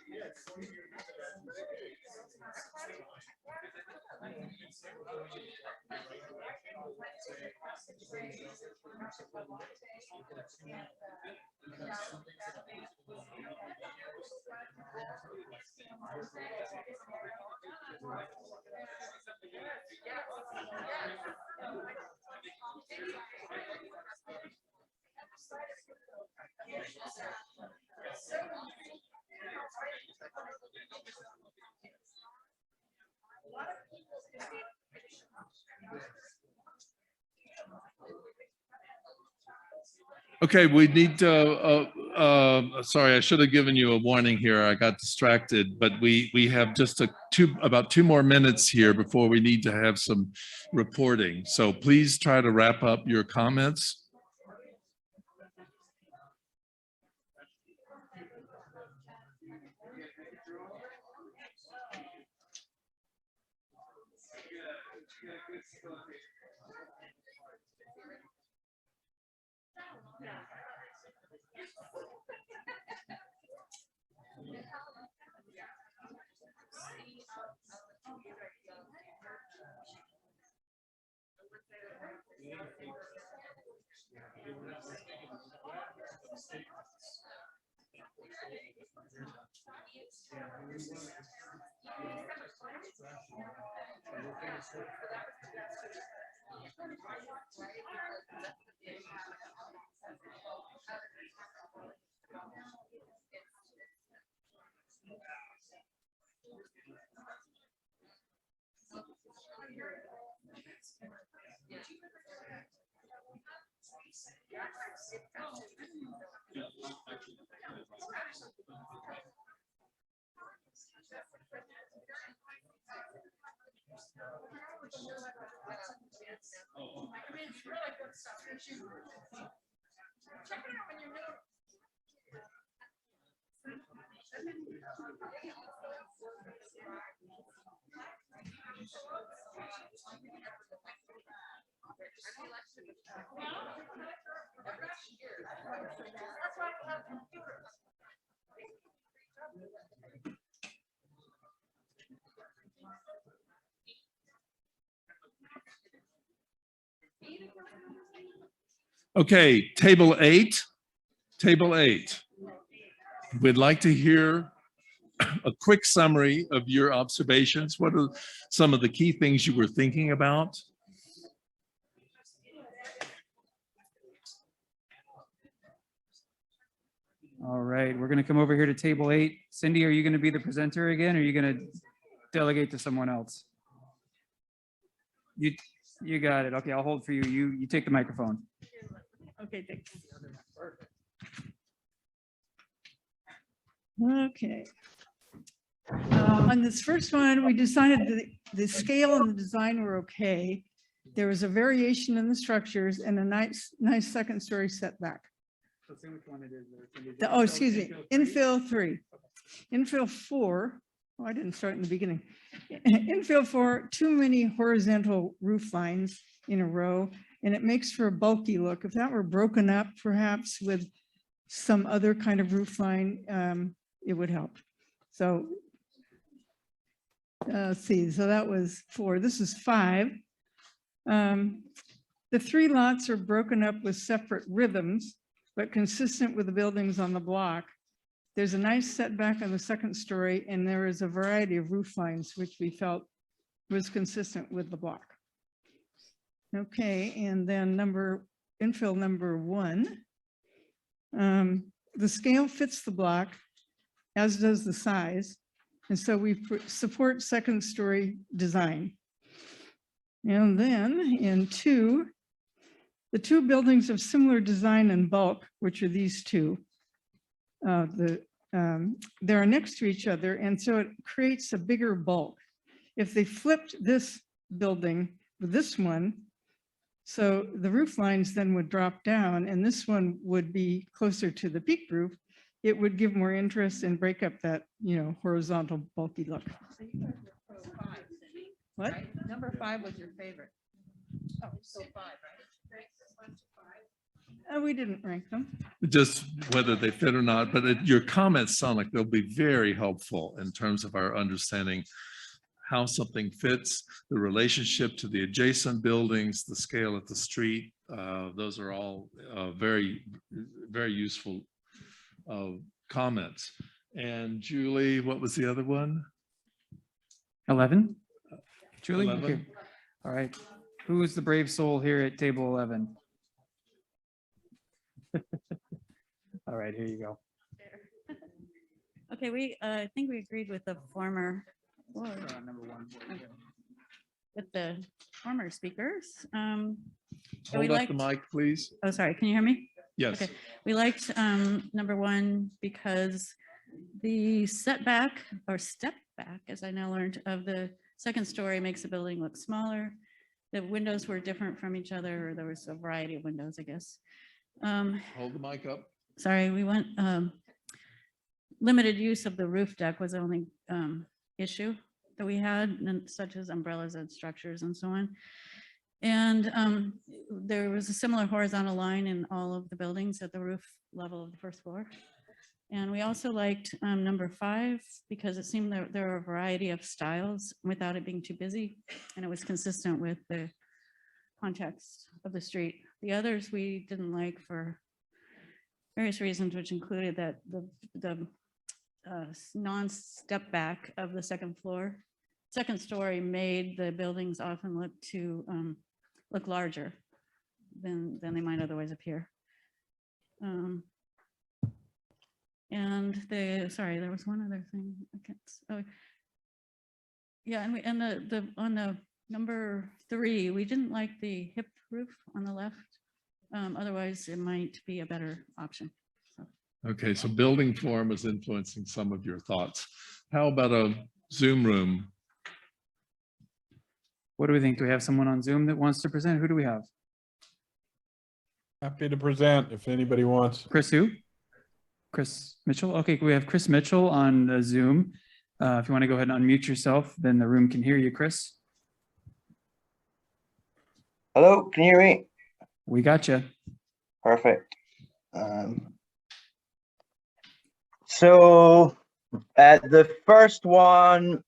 Speaker 1: Yeah.
Speaker 3: Okay, we need sorry, I should have given you a warning here. I got distracted, but we have just about 2 more minutes here before we need to have some reporting. So please try to wrap up your comments. Okay, table 8. Table 8. We'd like to hear a quick summary of your observations. What are some of the key things you were thinking about?
Speaker 2: All right, we're going to come over here to table 8. Cindy, are you going to be the presenter again, or are you going to delegate to someone else? You got it. Okay, I'll hold for you. You take the microphone.
Speaker 4: Okay, thanks.
Speaker 11: Okay. On this first one, we decided that the scale and the design were okay. There was a variation in the structures and a nice second story setback. Oh, excuse me, infill 3. Infill 4, oh, I didn't start in the beginning. Infill 4, too many horizontal roof lines in a row, and it makes for a bulky look. If that were broken up perhaps with some other kind of roof line, it would help. So let's see, so that was 4. This is 5. The 3 lots are broken up with separate rhythms, but consistent with the buildings on the block. There's a nice setback on the second story, and there is a variety of roof lines, which we felt was consistent with the block. Okay, and then infill number 1. The scale fits the block, as does the size. And so we support second story design. And then in 2, the 2 buildings of similar design and bulk, which are these 2, they're next to each other, and so it creates a bigger bulk. If they flipped this building with this one, so the roof lines then would drop down, and this one would be closer to the peak roof, it would give more interest and break up that, horizontal bulky look.
Speaker 4: So you guys were pro 5, Cindy,
Speaker 11: What?
Speaker 4: right? Number 5 was your favorite. Oh, so 5, right?
Speaker 11: We didn't rank them.
Speaker 3: Just whether they fit or not, but your comments sound like they'll be very helpful in terms of our understanding how something fits, the relationship to the adjacent buildings, the scale of the street. Those are all very, very useful comments. And Julie, what was the other one?
Speaker 2: 11? Julie?
Speaker 3: 11.
Speaker 2: Okay. All right. Who is the brave soul here at table 11? All right, here you go.
Speaker 12: Okay, I think we agreed with the former,
Speaker 2: Number 1.
Speaker 12: with the former speakers. We
Speaker 3: Hold up
Speaker 12: liked-
Speaker 3: the mic, please.
Speaker 12: Oh, sorry, can you hear me?
Speaker 3: Yes.
Speaker 12: Okay, we liked number 1 because the setback or step back, as I now learned, of the second story makes the building look smaller. The windows were different from each other, or there was a variety of windows, I guess.
Speaker 3: Hold the mic up.
Speaker 12: Sorry, we went, limited use of the roof deck was the only issue that we had, and such as umbrellas and structures and so on. And there was a similar horizontal line in all of the buildings at the roof level of the first floor. And we also liked number 5 because it seemed that there were a variety of styles without it being too busy, and it was consistent with the context of the street. The others we didn't like for various reasons, which included that the non-step back of the second story made the buildings often look larger than they might otherwise appear. And sorry, there was one other thing. Yeah, and on the number 3, we didn't like the hip roof on the left. Otherwise, it might be a better option. So.
Speaker 3: Okay, so building form is influencing some of your thoughts. How about a Zoom room?
Speaker 2: What do we think? Do we have someone on Zoom that wants to present? Who do we have?
Speaker 6: Happy to present if anybody wants.
Speaker 2: Chris who? Chris Mitchell? Okay, we have Chris Mitchell on the Zoom. If you want to go ahead and unmute yourself, then the room can hear you, Chris.
Speaker 10: Hello, can you hear me?
Speaker 2: We got you.
Speaker 10: Perfect. So the first one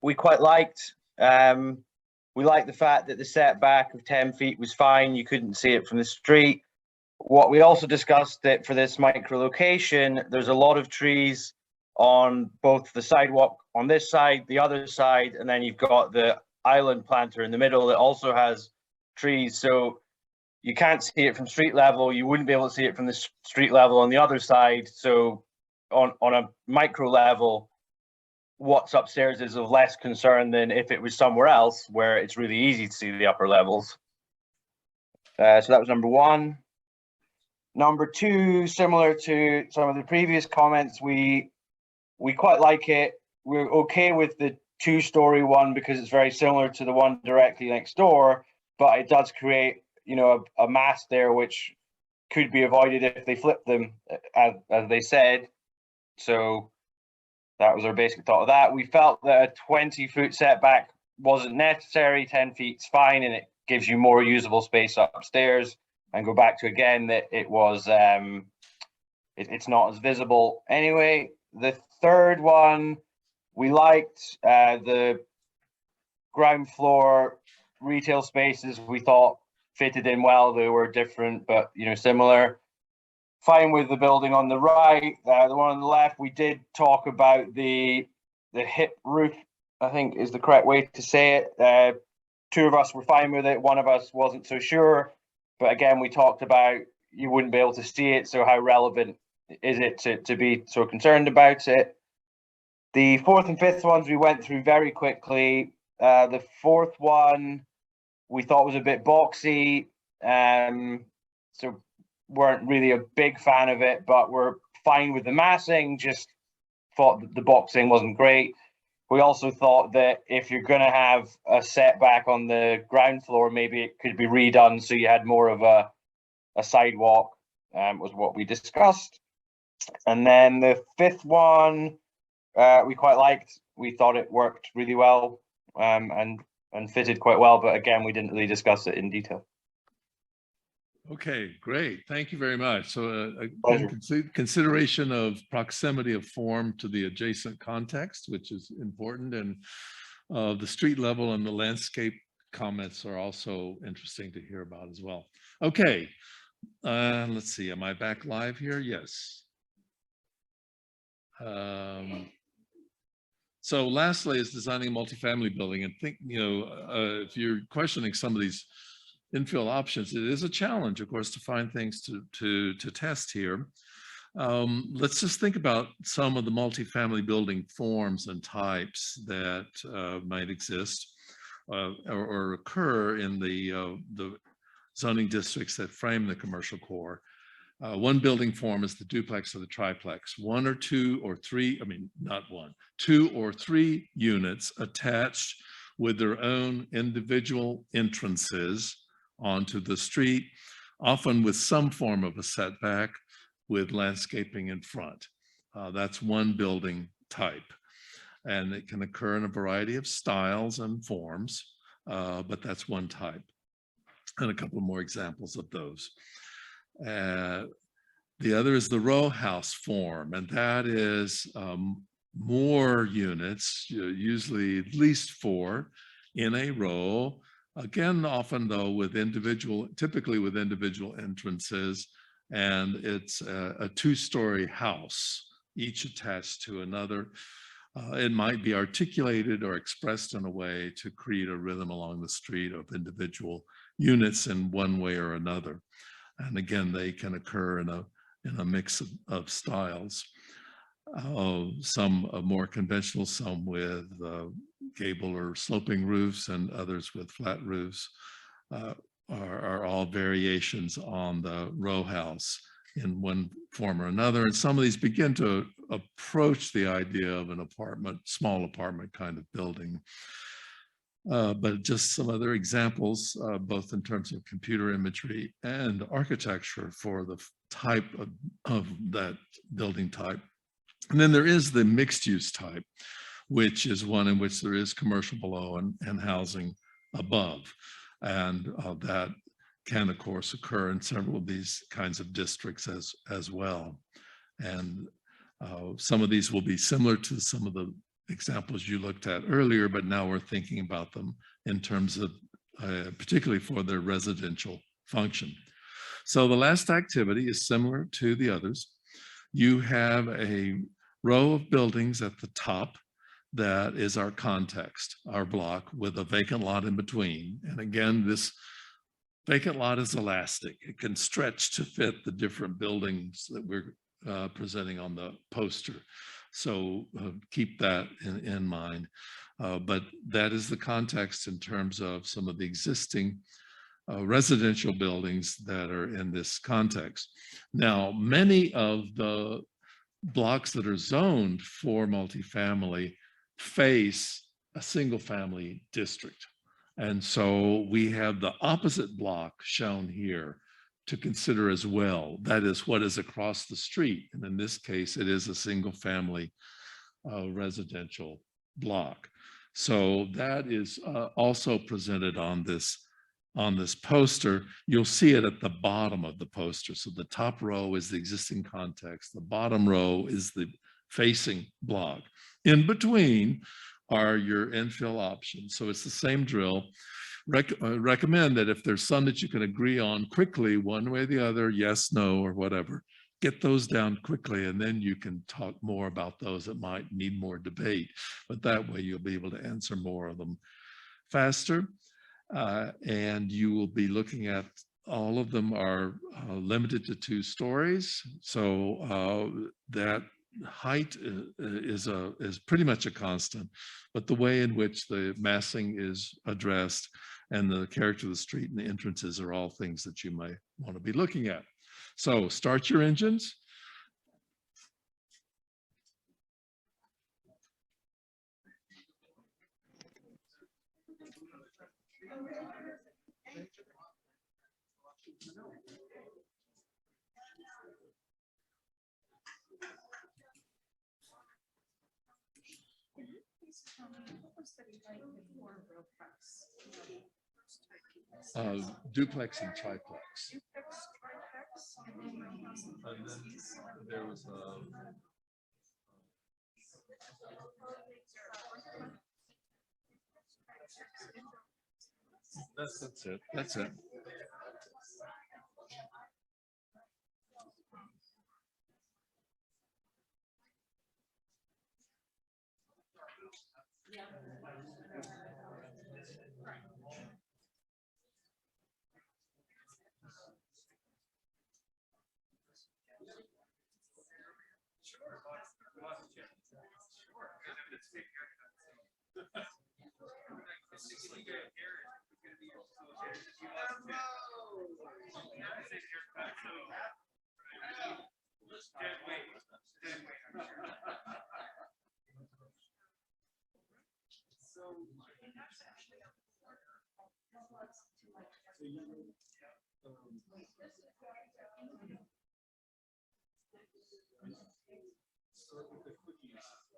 Speaker 10: we quite liked. We liked the fact that the setback of 10 feet was fine. You couldn't see it from the street. What we also discussed that for this micro location, there's a lot of trees on both the sidewalk on this side, the other side, and then you've got the island planter in the middle that also has trees. So you can't see it from street level. You wouldn't be able to see it from the street level on the other side. So on a micro level, what's upstairs is of less concern than if it was somewhere else where it's really easy to see the upper levels. So that was number 1. Number 2, similar to some of the previous comments, we quite like it. We're okay with the 2-story one because it's very similar to the one directly next door, but it does create, a mass there which could be avoided if they flip them, as they said. So that was our basic thought of that. We felt that a 20-foot setback wasn't necessary. 10 feet's fine, and it gives you more usable space upstairs. And go back to again that it was it's not as visible anyway. The third one, we liked the ground floor retail spaces. We thought fitted in well. They were different, but similar. Fine with the building on the right. The one on the left, we did talk about the hip roof, I think is the correct way to say it. 2 of us were fine with it. 1 of us wasn't so sure. But again, we talked about you wouldn't be able to see it. So how relevant is it to be so concerned about it? The 4th and 5th ones we went through very quickly. The 4th one we thought was a bit boxy. So weren't really a big fan of it, but we're fine with the massing. Just thought that the boxing wasn't great. We also thought that if you're going to have a setback on the ground floor, maybe it could be redone so you had more of a sidewalk, was what we discussed. And then the 5th one, we quite liked. We thought it worked really well and fitted quite well. But again, we didn't really discuss it in detail.
Speaker 3: Okay, great. Thank you very much. So
Speaker 10: Pleasure.
Speaker 3: consideration of proximity of form to the adjacent context, which is important. And The street level and the landscape comments are also interesting to hear about as well. Okay, let's see, am I back live here? Yes. So lastly is designing a multifamily building, and think, if you're questioning some of these infill options, it is a challenge, of course, to find things to test here. Let's just think about some of the multifamily building forms and types that might exist or occur in the zoning districts that frame the commercial core. One building form is the duplex or the triplex. One or two or three, I mean, not one, 2 or 3 units attached with their own individual entrances onto the street, often with some form of a setback with landscaping in front. That's one building type. And it can occur in a variety of styles and forms, but that's one type. And a couple more examples of those. The other is the row house form, and that is more units, usually at least 4 in a row. Again, often though typically with individual entrances, and it's a 2-story house, each attached to another. It might be articulated or expressed in a way to create a rhythm along the street of individual units in one way or another. And again, they can occur in a mix of styles. Some more conventional, some with gable or sloping roofs, and others with flat roofs are all variations on the row house in one form or another. And some of these begin to approach the idea of an apartment, small apartment kind of building. But just some other examples, both in terms of computer imagery and architecture for the type of that building type. And then there is the mixed use type, which is one in which there is commercial below and housing above. And that can, of course, occur in several of these kinds of districts as well. And some of these will be similar to some of the examples you looked at earlier, but now we're thinking about them in terms of particularly for their residential function. So the last activity is similar to the others. You have a row of buildings at the top that is our context, our block, with a vacant lot in between. And again, this vacant lot is elastic. It can stretch to fit the different buildings that we're presenting on the poster. So keep that in mind. But that is the context in terms of some of the existing residential buildings that are in this context. Now, many of the blocks that are zoned for multifamily face a single family district. And so we have the opposite block shown here to consider as well. That is what is across the street. And in this case, it is a single family residential block. So that is also presented on this poster. You'll see it at the bottom of the poster. So the top row is the existing context. The bottom row is the facing block. In between are your infill options. So it's the same drill. Recommend that if there's some that you can agree on quickly, one way or the other, yes, no, or whatever, get those down quickly, and then you can talk more about those that might need more debate. But that way you'll be able to answer more of them faster. And you will be looking at, all of them are limited to 2 stories. So that height is pretty much a constant, but the way in which the massing is addressed and the character of the street and the entrances are all things that you might want to be looking at. So start your engines. Duplex and triplex. And then there was That's it. That's it.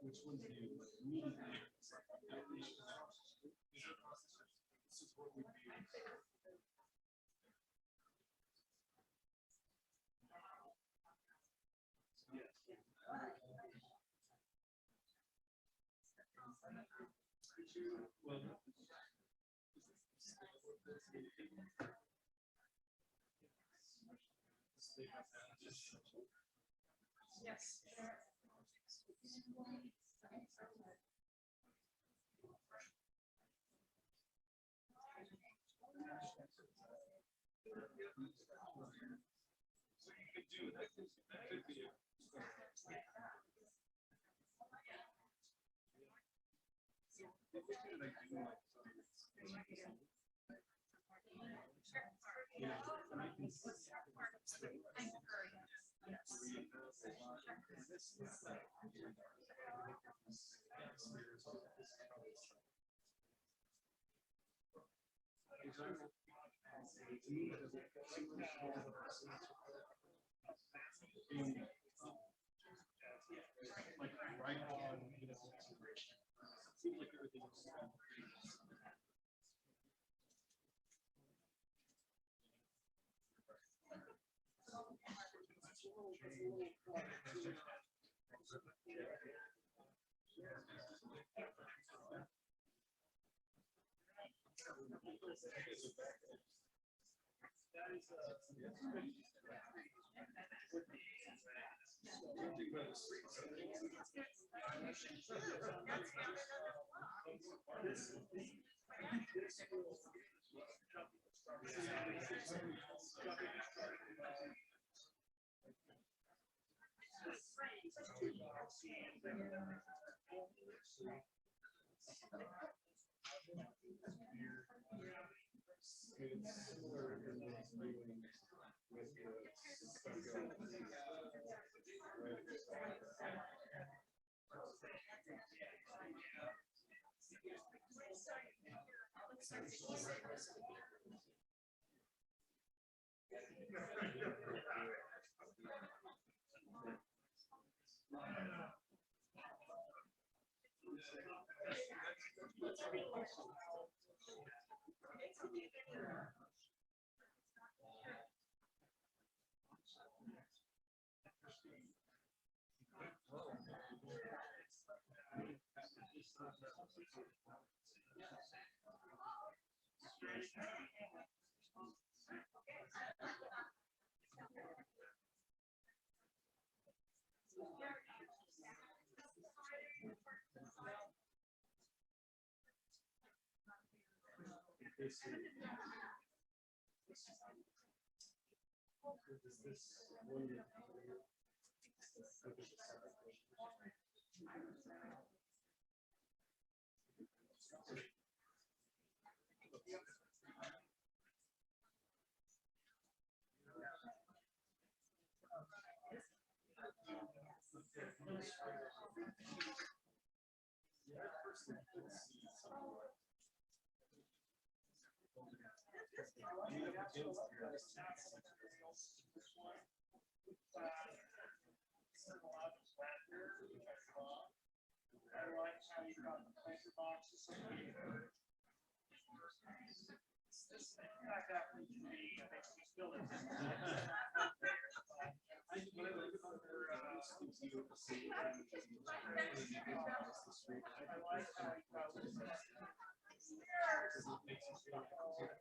Speaker 1: Which ones do you immediately? This is what we do.
Speaker 7: Yes.
Speaker 1: Like right on, you know, seems like everything is.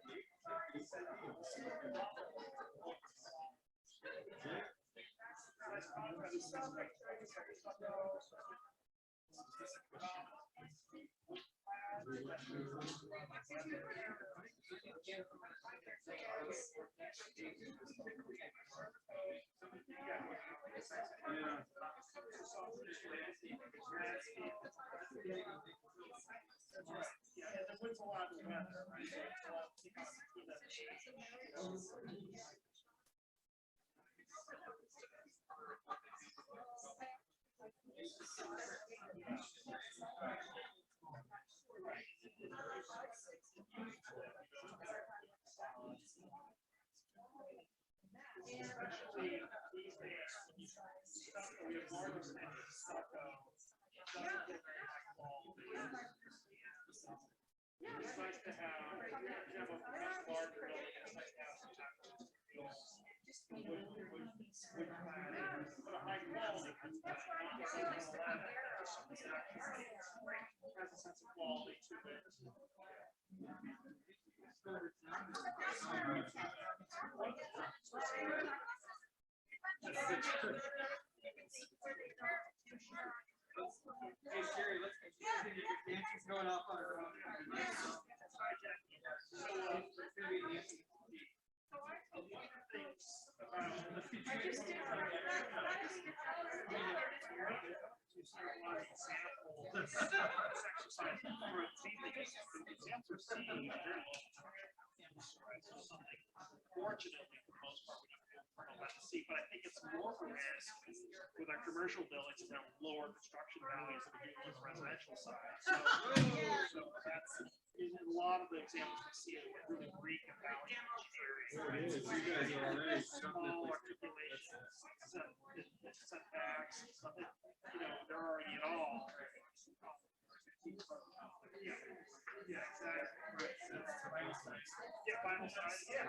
Speaker 8: Fortunately, for the most part, we don't have Carmel-by-the-Sea, but I think it's more of a risk with our commercial buildings and lower construction values than we do with the residential side. So that's in a lot of the examples we see, it's really Greek and value engineering. Small articulations, setbacks, stuff that, they're already at all. Yeah, exactly. Right. Yeah, final size, yeah.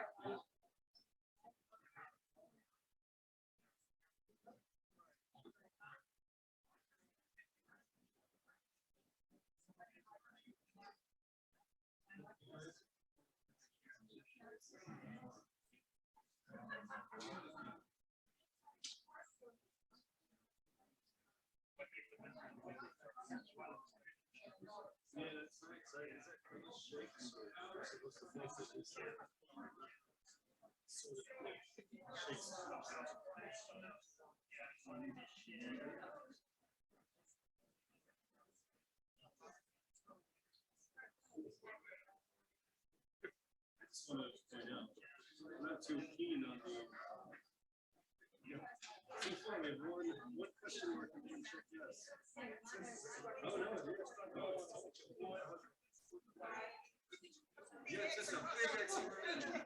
Speaker 1: I'm not too keen on the. So far, we have one question mark and one check yes. Oh, no. Yeah, it's just a big exhibition.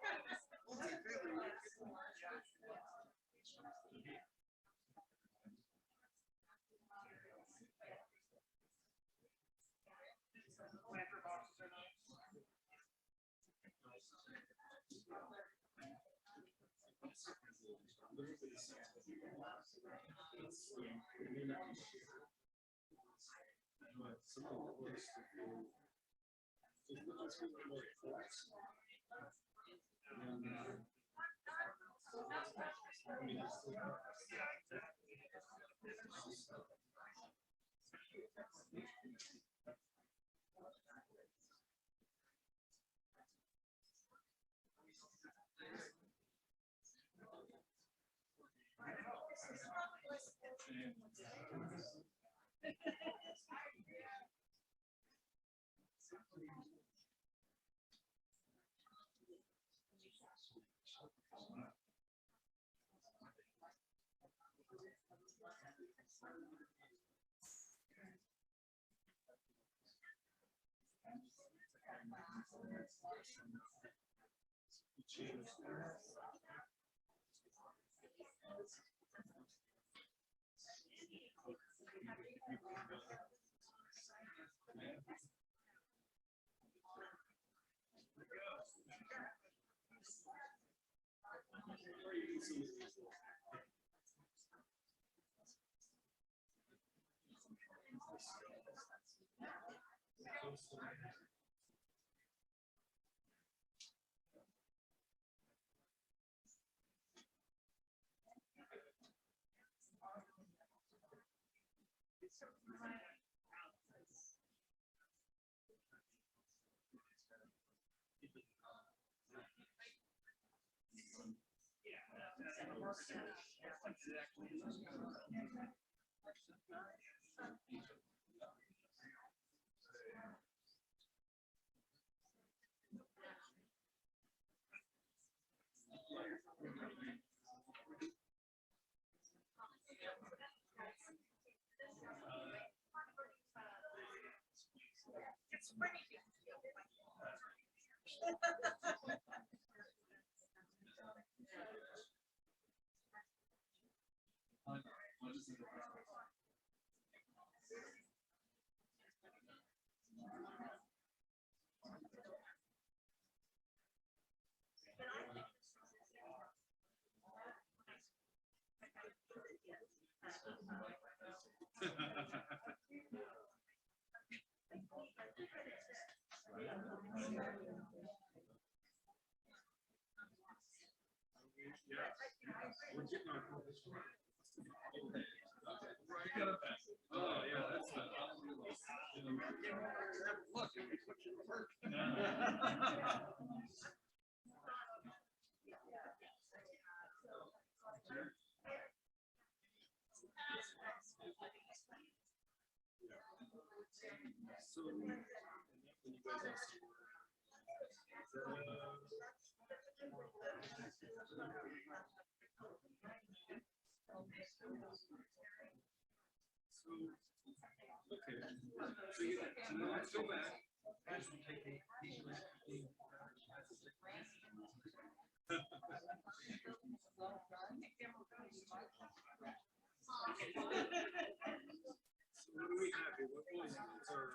Speaker 1: What do we have here? What was our,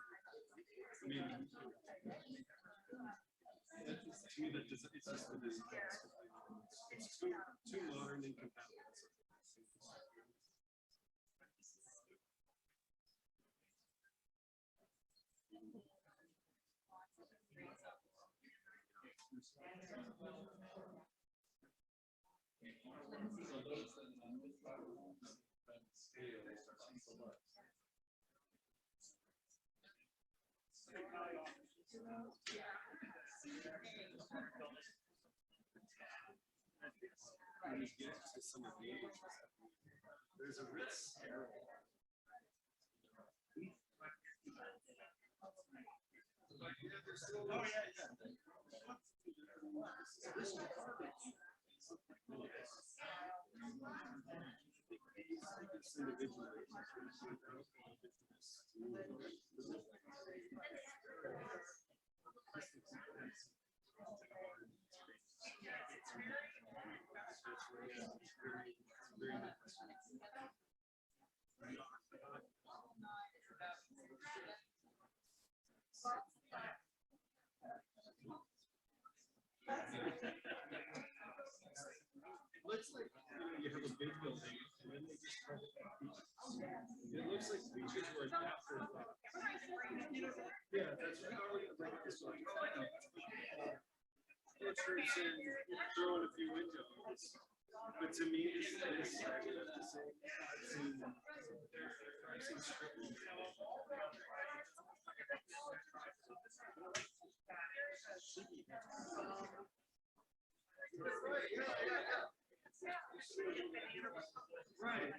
Speaker 1: I mean, to me, that does, it's just the design. It's too modern and compatible. There's a Ritz. Oh, yeah, looks like, you have a big building, and then they just carve it out. It looks like beaches were an afterthought. Yeah, that's how it is. Pictures and throw in a few windows. But to me, this I have to say, I've seen strip malls. Right.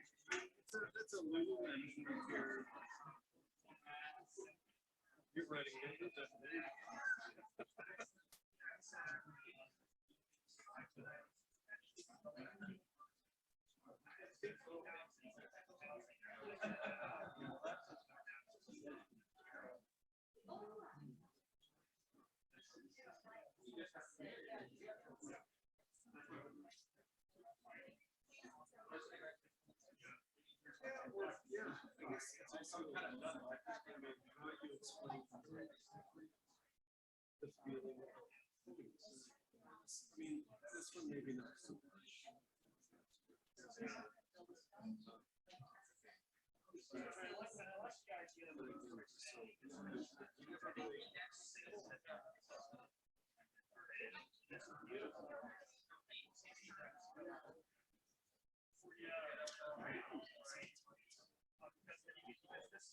Speaker 1: That's a little here. You're writing it. The feeling. I mean, this one maybe not so much.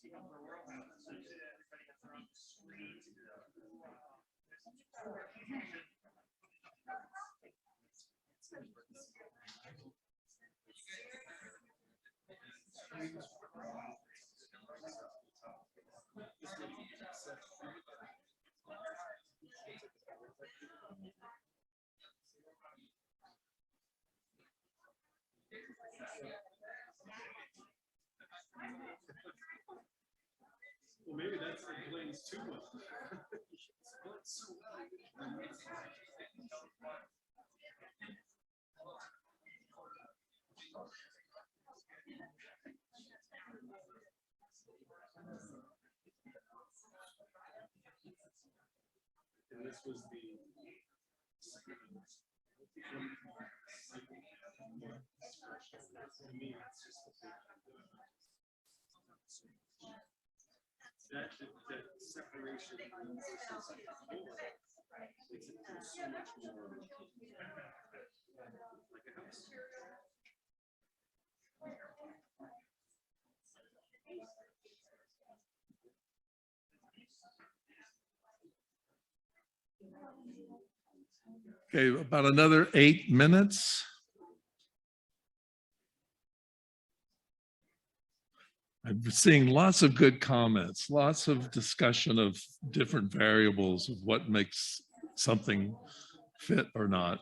Speaker 8: keep up the world. Everybody has their own screen.
Speaker 1: Well, maybe that's like Blaine's too well. So and this was the to me, it's just that separation makes it feel so much more like a house.
Speaker 3: Okay, about another 8 minutes. I'm seeing lots of good comments, lots of discussion of different variables of what makes something fit or not.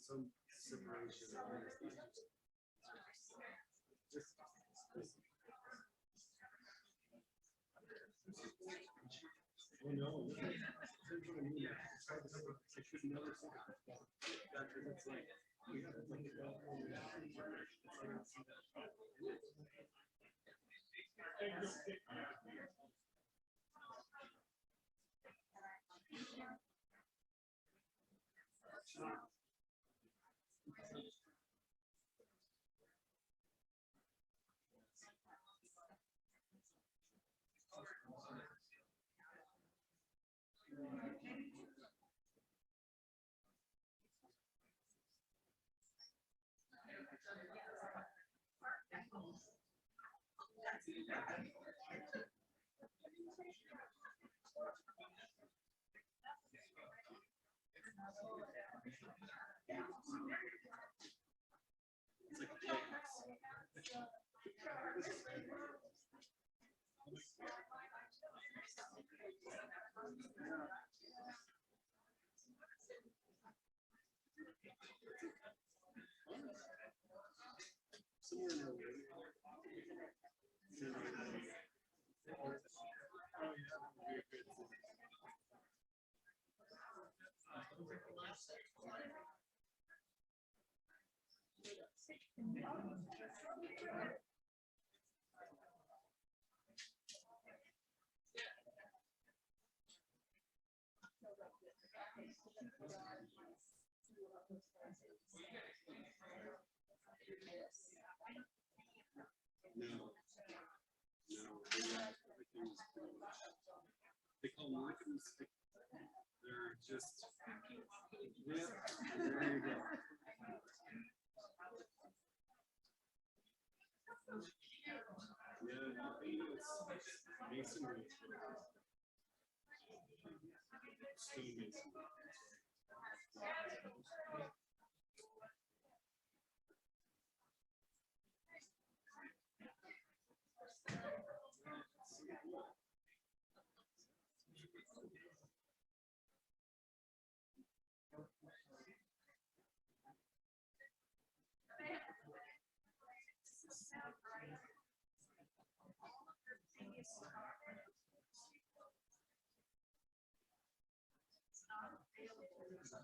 Speaker 1: Some separation. Oh no. It's hard to cover. I should never say that. Because it's like, we have to think about they call them lick and stick. They're just, yeah, there you go. Yeah, it's masonry. Stone masonry.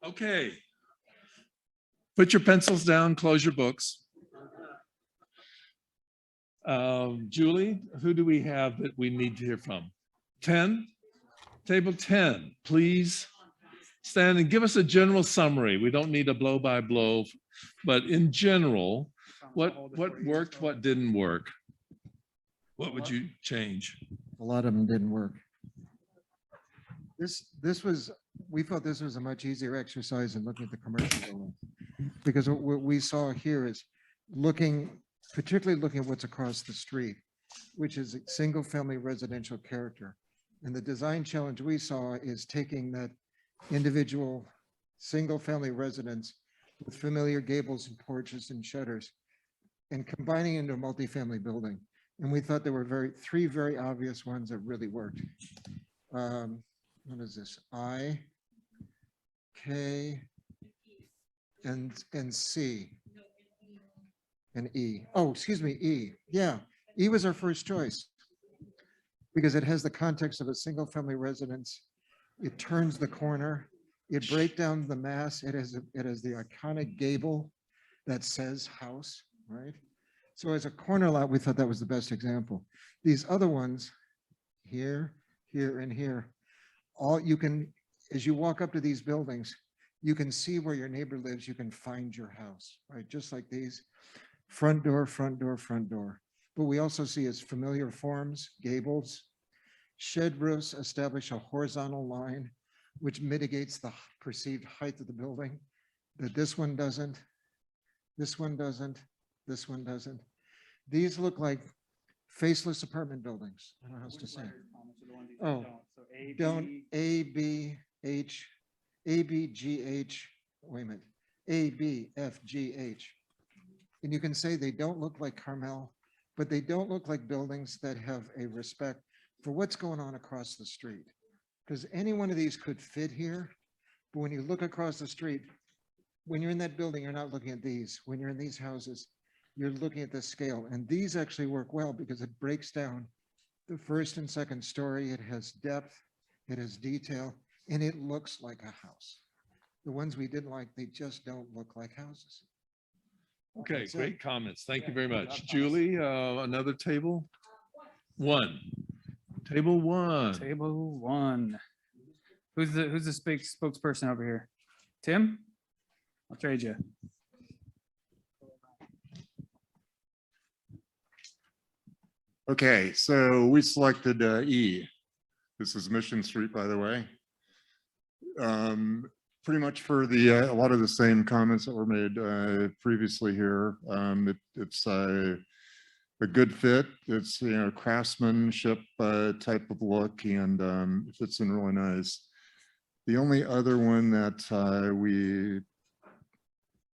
Speaker 3: Okay. Put your pencils down, close your books. Julie, who do we have that we need to hear from? 10? Table 10, please stand and give us a general summary. We don't need a blow by blow, but in general, what worked, what didn't work? What would you change?
Speaker 13: A lot of them didn't work. We felt this was a much easier exercise than looking at the commercial building. Because what we saw here is particularly looking at what's across the street, which is a single family residential character. And the design challenge we saw is taking that individual single family residence with familiar gables and porches and shutters and combining into a multifamily building. And we thought there were three very obvious ones that really worked. What is this? I, K, and C, and E. Oh, excuse me, E. Yeah, E was our first choice because it has the context of a single family residence. It turns the corner. It breaks down the mass. It has the iconic gable that says house, right? So as a corner lot, we thought that was the best example. These other ones, here, here, and here, as you walk up to these buildings, you can see where your neighbor lives. You can find your house, right? Just like these, front door, front door, front door. But we also see as familiar forms, gables, shed roofs establish a horizontal line, which mitigates the perceived height of the building. That this one doesn't, this one doesn't, this one doesn't. These look like faceless apartment buildings. I don't know how else to say. Oh, don't A, B, H, A, B, G, H, wait a minute, A, B, F, G, H. And you can say they don't look like Carmel, but they don't look like buildings that have a respect for what's going on across the street. Because any one of these could fit here, but when you look across the street, when you're in that building, you're not looking at these. When you're in these houses, you're looking at the scale. And these actually work well because it breaks down the first and second story. It has depth, it has detail, and it looks like a house. The ones we didn't like, they just don't look like houses.
Speaker 3: Okay,
Speaker 13: That's it.
Speaker 3: great comments. Thank you very much. Julie, another table? One. Table one.
Speaker 2: Table one. Who's the spokesperson over here? Tim? I'll trade you.
Speaker 14: Okay, so we selected E. This is Mission Street, by the way. Pretty much for a lot of the same comments that were made previously here. It's a good fit. It's craftsmanship type of look, and it fits in really nice. The only other one that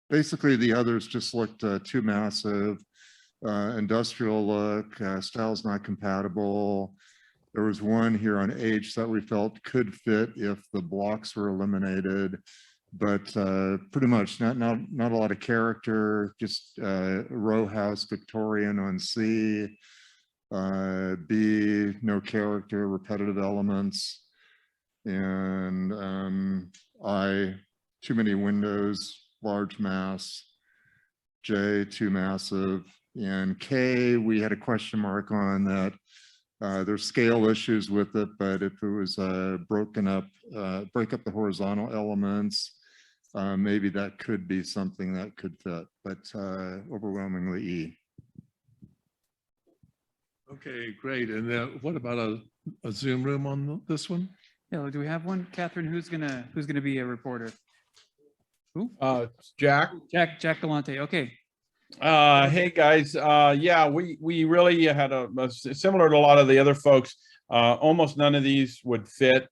Speaker 14: basically the others just looked too massive. industrial look, style's not compatible. There was one here on H that we felt could fit if the blocks were eliminated, but pretty much not a lot of character, just row house Victorian on C. B, no character, repetitive elements. And I, too many windows, large mass. J, too massive. And K, we had a question mark on that. There's scale issues with it, but if it was broken up, break up the horizontal elements, maybe that could be something that could fit, but overwhelmingly E.
Speaker 3: Okay, great. And what about a Zoom room on this one?
Speaker 2: Yeah, do we have one? Catherine, who's gonna be a reporter? Who?
Speaker 6: Jack.
Speaker 2: Jack Galante. Okay.
Speaker 6: Hey guys, yeah, we really had a similar to a lot of the other folks. Almost none of these would fit.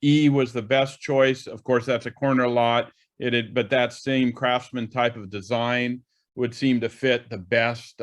Speaker 6: E was the best choice. Of course, that's a corner lot. But that same craftsman type of design would seem to fit the best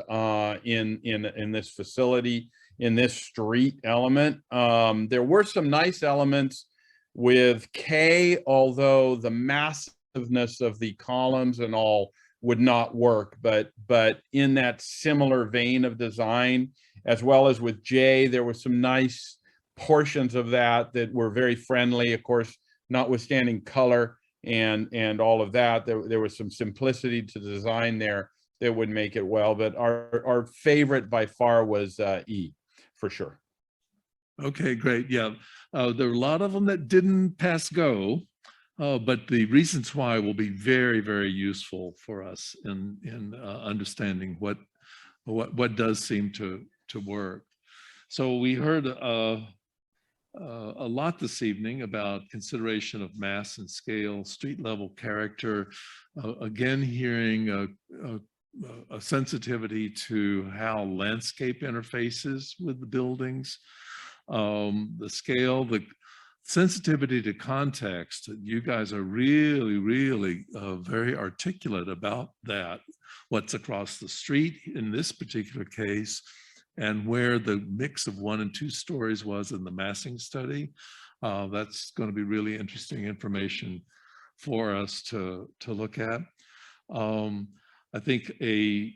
Speaker 6: in this facility, in this street element. There were some nice elements with K, although the massiveness of the columns and all would not work, but in that similar vein of design, as well as with J, there were some nice portions of that were very friendly, of course, notwithstanding color and all of that. There was some simplicity to the design there that would make it well, but our favorite by far was E, for sure.
Speaker 3: Okay, great. Yeah, there are a lot of them that didn't pass go. But the reasons why will be very, very useful for us in understanding what does seem to work. So we heard a lot this evening about consideration of mass and scale, street level character. Again, hearing a sensitivity to how landscape interfaces with the buildings, the scale, the sensitivity to context. You guys are really very articulate about that, what's across the street in this particular case, and where the mix of 1 and 2 stories was in the massing study. That's going to be really interesting information for us to look at. I think a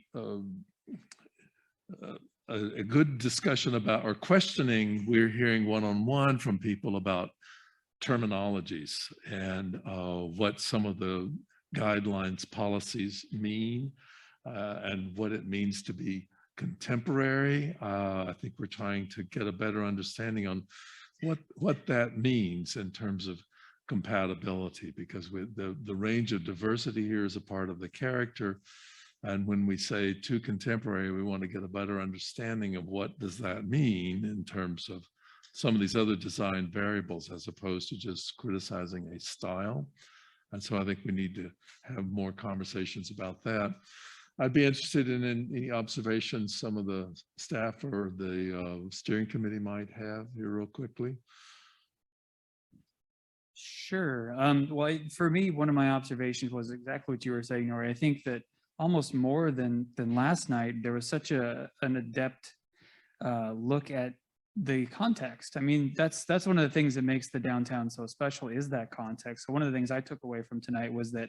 Speaker 3: good discussion about, or questioning, we're hearing one-on-one from people about terminologies and what some of the guidelines, policies mean, and what it means to be contemporary. I think we're trying to get a better understanding on what that means in terms of compatibility, because the range of diversity here is a part of the character. And when we say too contemporary, we want to get a better understanding of what does that mean in terms of some of these other design variables, as opposed to just criticizing a style. And so I think we need to have more conversations about that. I'd be interested in any observations some of the staff or the steering committee might have here real quickly.
Speaker 2: Sure. Well, for me, one of my observations was exactly what you were saying, Nori. I think that almost more than last night, there was such an adept look at the context. I mean, that's one of the things that makes the downtown so special, is that context. So one of the things I took away from tonight was that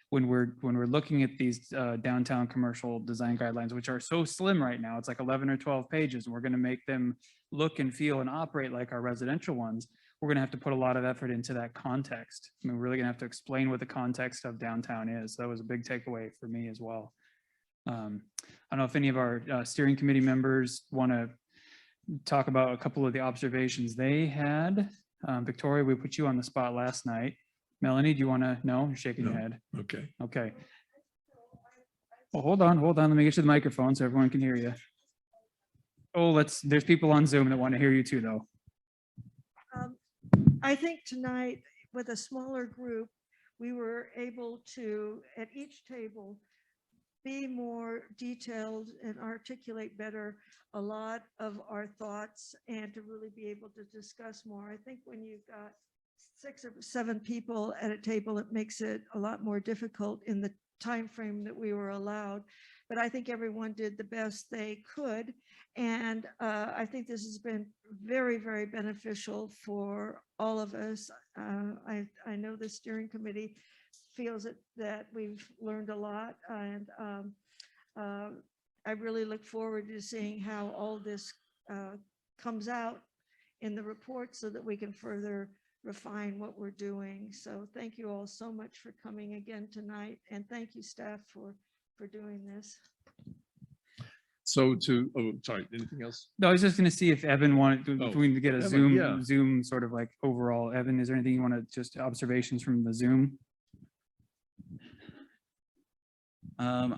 Speaker 2: when we're looking at these downtown commercial design guidelines, which are so slim right now, it's like 11 or 12 pages, and we're going to make them look and feel and operate like our residential ones. We're going to have to put a lot of effort into that context. I mean, we're really going to have to explain what the context of downtown is. That was a big takeaway for me as well. I don't know if any of our steering committee members want to talk about a couple of the observations they had. Victoria, we put you on the spot last night. Melanie, do you want to know? You're shaking your head.
Speaker 3: Okay.
Speaker 2: Okay. Well, hold on. Let me get you the microphone so everyone can hear you. Oh, there's people on Zoom that want to hear you too, though.
Speaker 11: I think tonight, with a smaller group, we were able to, at each table, be more detailed and articulate better a lot of our thoughts, and to really be able to discuss more. I think when you've got 6 or 7 people at a table, it makes it a lot more difficult in the time frame that we were allowed but I think everyone did the best they could. And I think this has been very, very beneficial for all of us. I know the steering committee feels that we've learned a lot, and I really look forward to seeing how all this comes out in the report so that we can further refine what we're doing. So thank you all so much for coming again tonight, and thank you, staff, for doing this.
Speaker 3: So sorry, anything else?
Speaker 2: No, I was just going to see if Evan wanted to, if we can get a
Speaker 3: Evan, yeah.
Speaker 2: Zoom sort of like overall. Evan, is there anything you want to, just observations from the Zoom?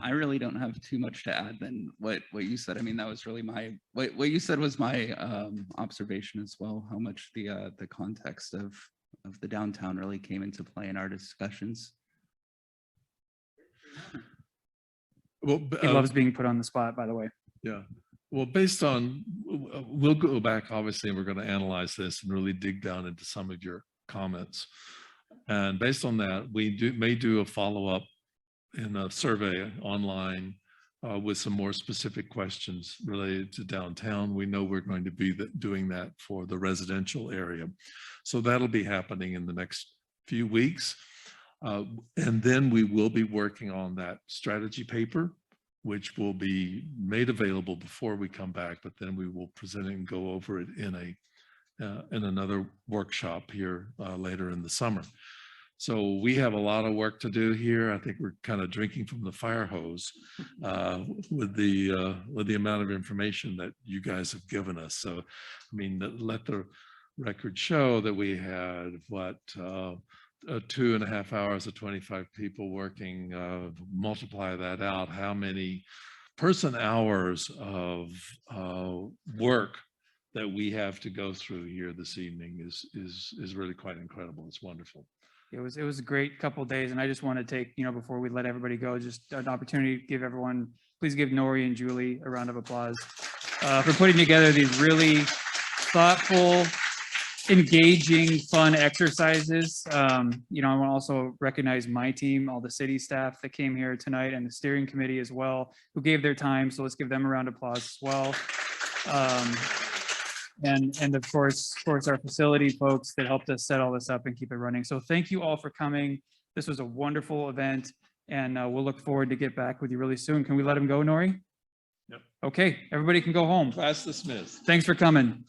Speaker 9: I really don't have too much to add than what you said. I mean, that was really what you said was my observation as well, how much the context of the downtown really came into play in our discussions.
Speaker 3: Well,
Speaker 2: He loves being put on the spot, by the way.
Speaker 3: yeah. Well, based on, we'll go back, obviously, and we're going to analyze this and really dig down into some of your comments. And based on that, we may do a follow-up in a survey online with some more specific questions related to downtown. We know we're going to be doing that for the residential area. So that'll be happening in the next few weeks. And then we will be working on that strategy paper, which will be made available before we come back, but then we will present it and go over it in another workshop here later in the summer. So we have a lot of work to do here. I think we're kind of drinking from the fire hose with the amount of information that you guys have given us. So, I mean, let the record show that we had 2.5 hours of 25 people working. Multiply that out. How many person hours of work that we have to go through here this evening is really quite incredible. It's wonderful.
Speaker 2: It was a great couple of days, and I just want to take, before we let everybody go, just an opportunity to give everyone, please give Nori and Julie a round of applause for putting together these really thoughtful, engaging, fun exercises. I want to also recognize my team, all the city staff that came here tonight, and the steering committee as well, who gave their time. So let's give them a round of applause as well. And of course our facility folks that helped us set all this up and keep it running. So thank you all for coming. This was a wonderful event, and we'll look forward to get back with you really soon. Can we let him go, Nori?
Speaker 3: Yep.
Speaker 2: Okay, everybody can go home.
Speaker 3: Class dismissed.
Speaker 2: Thanks for coming.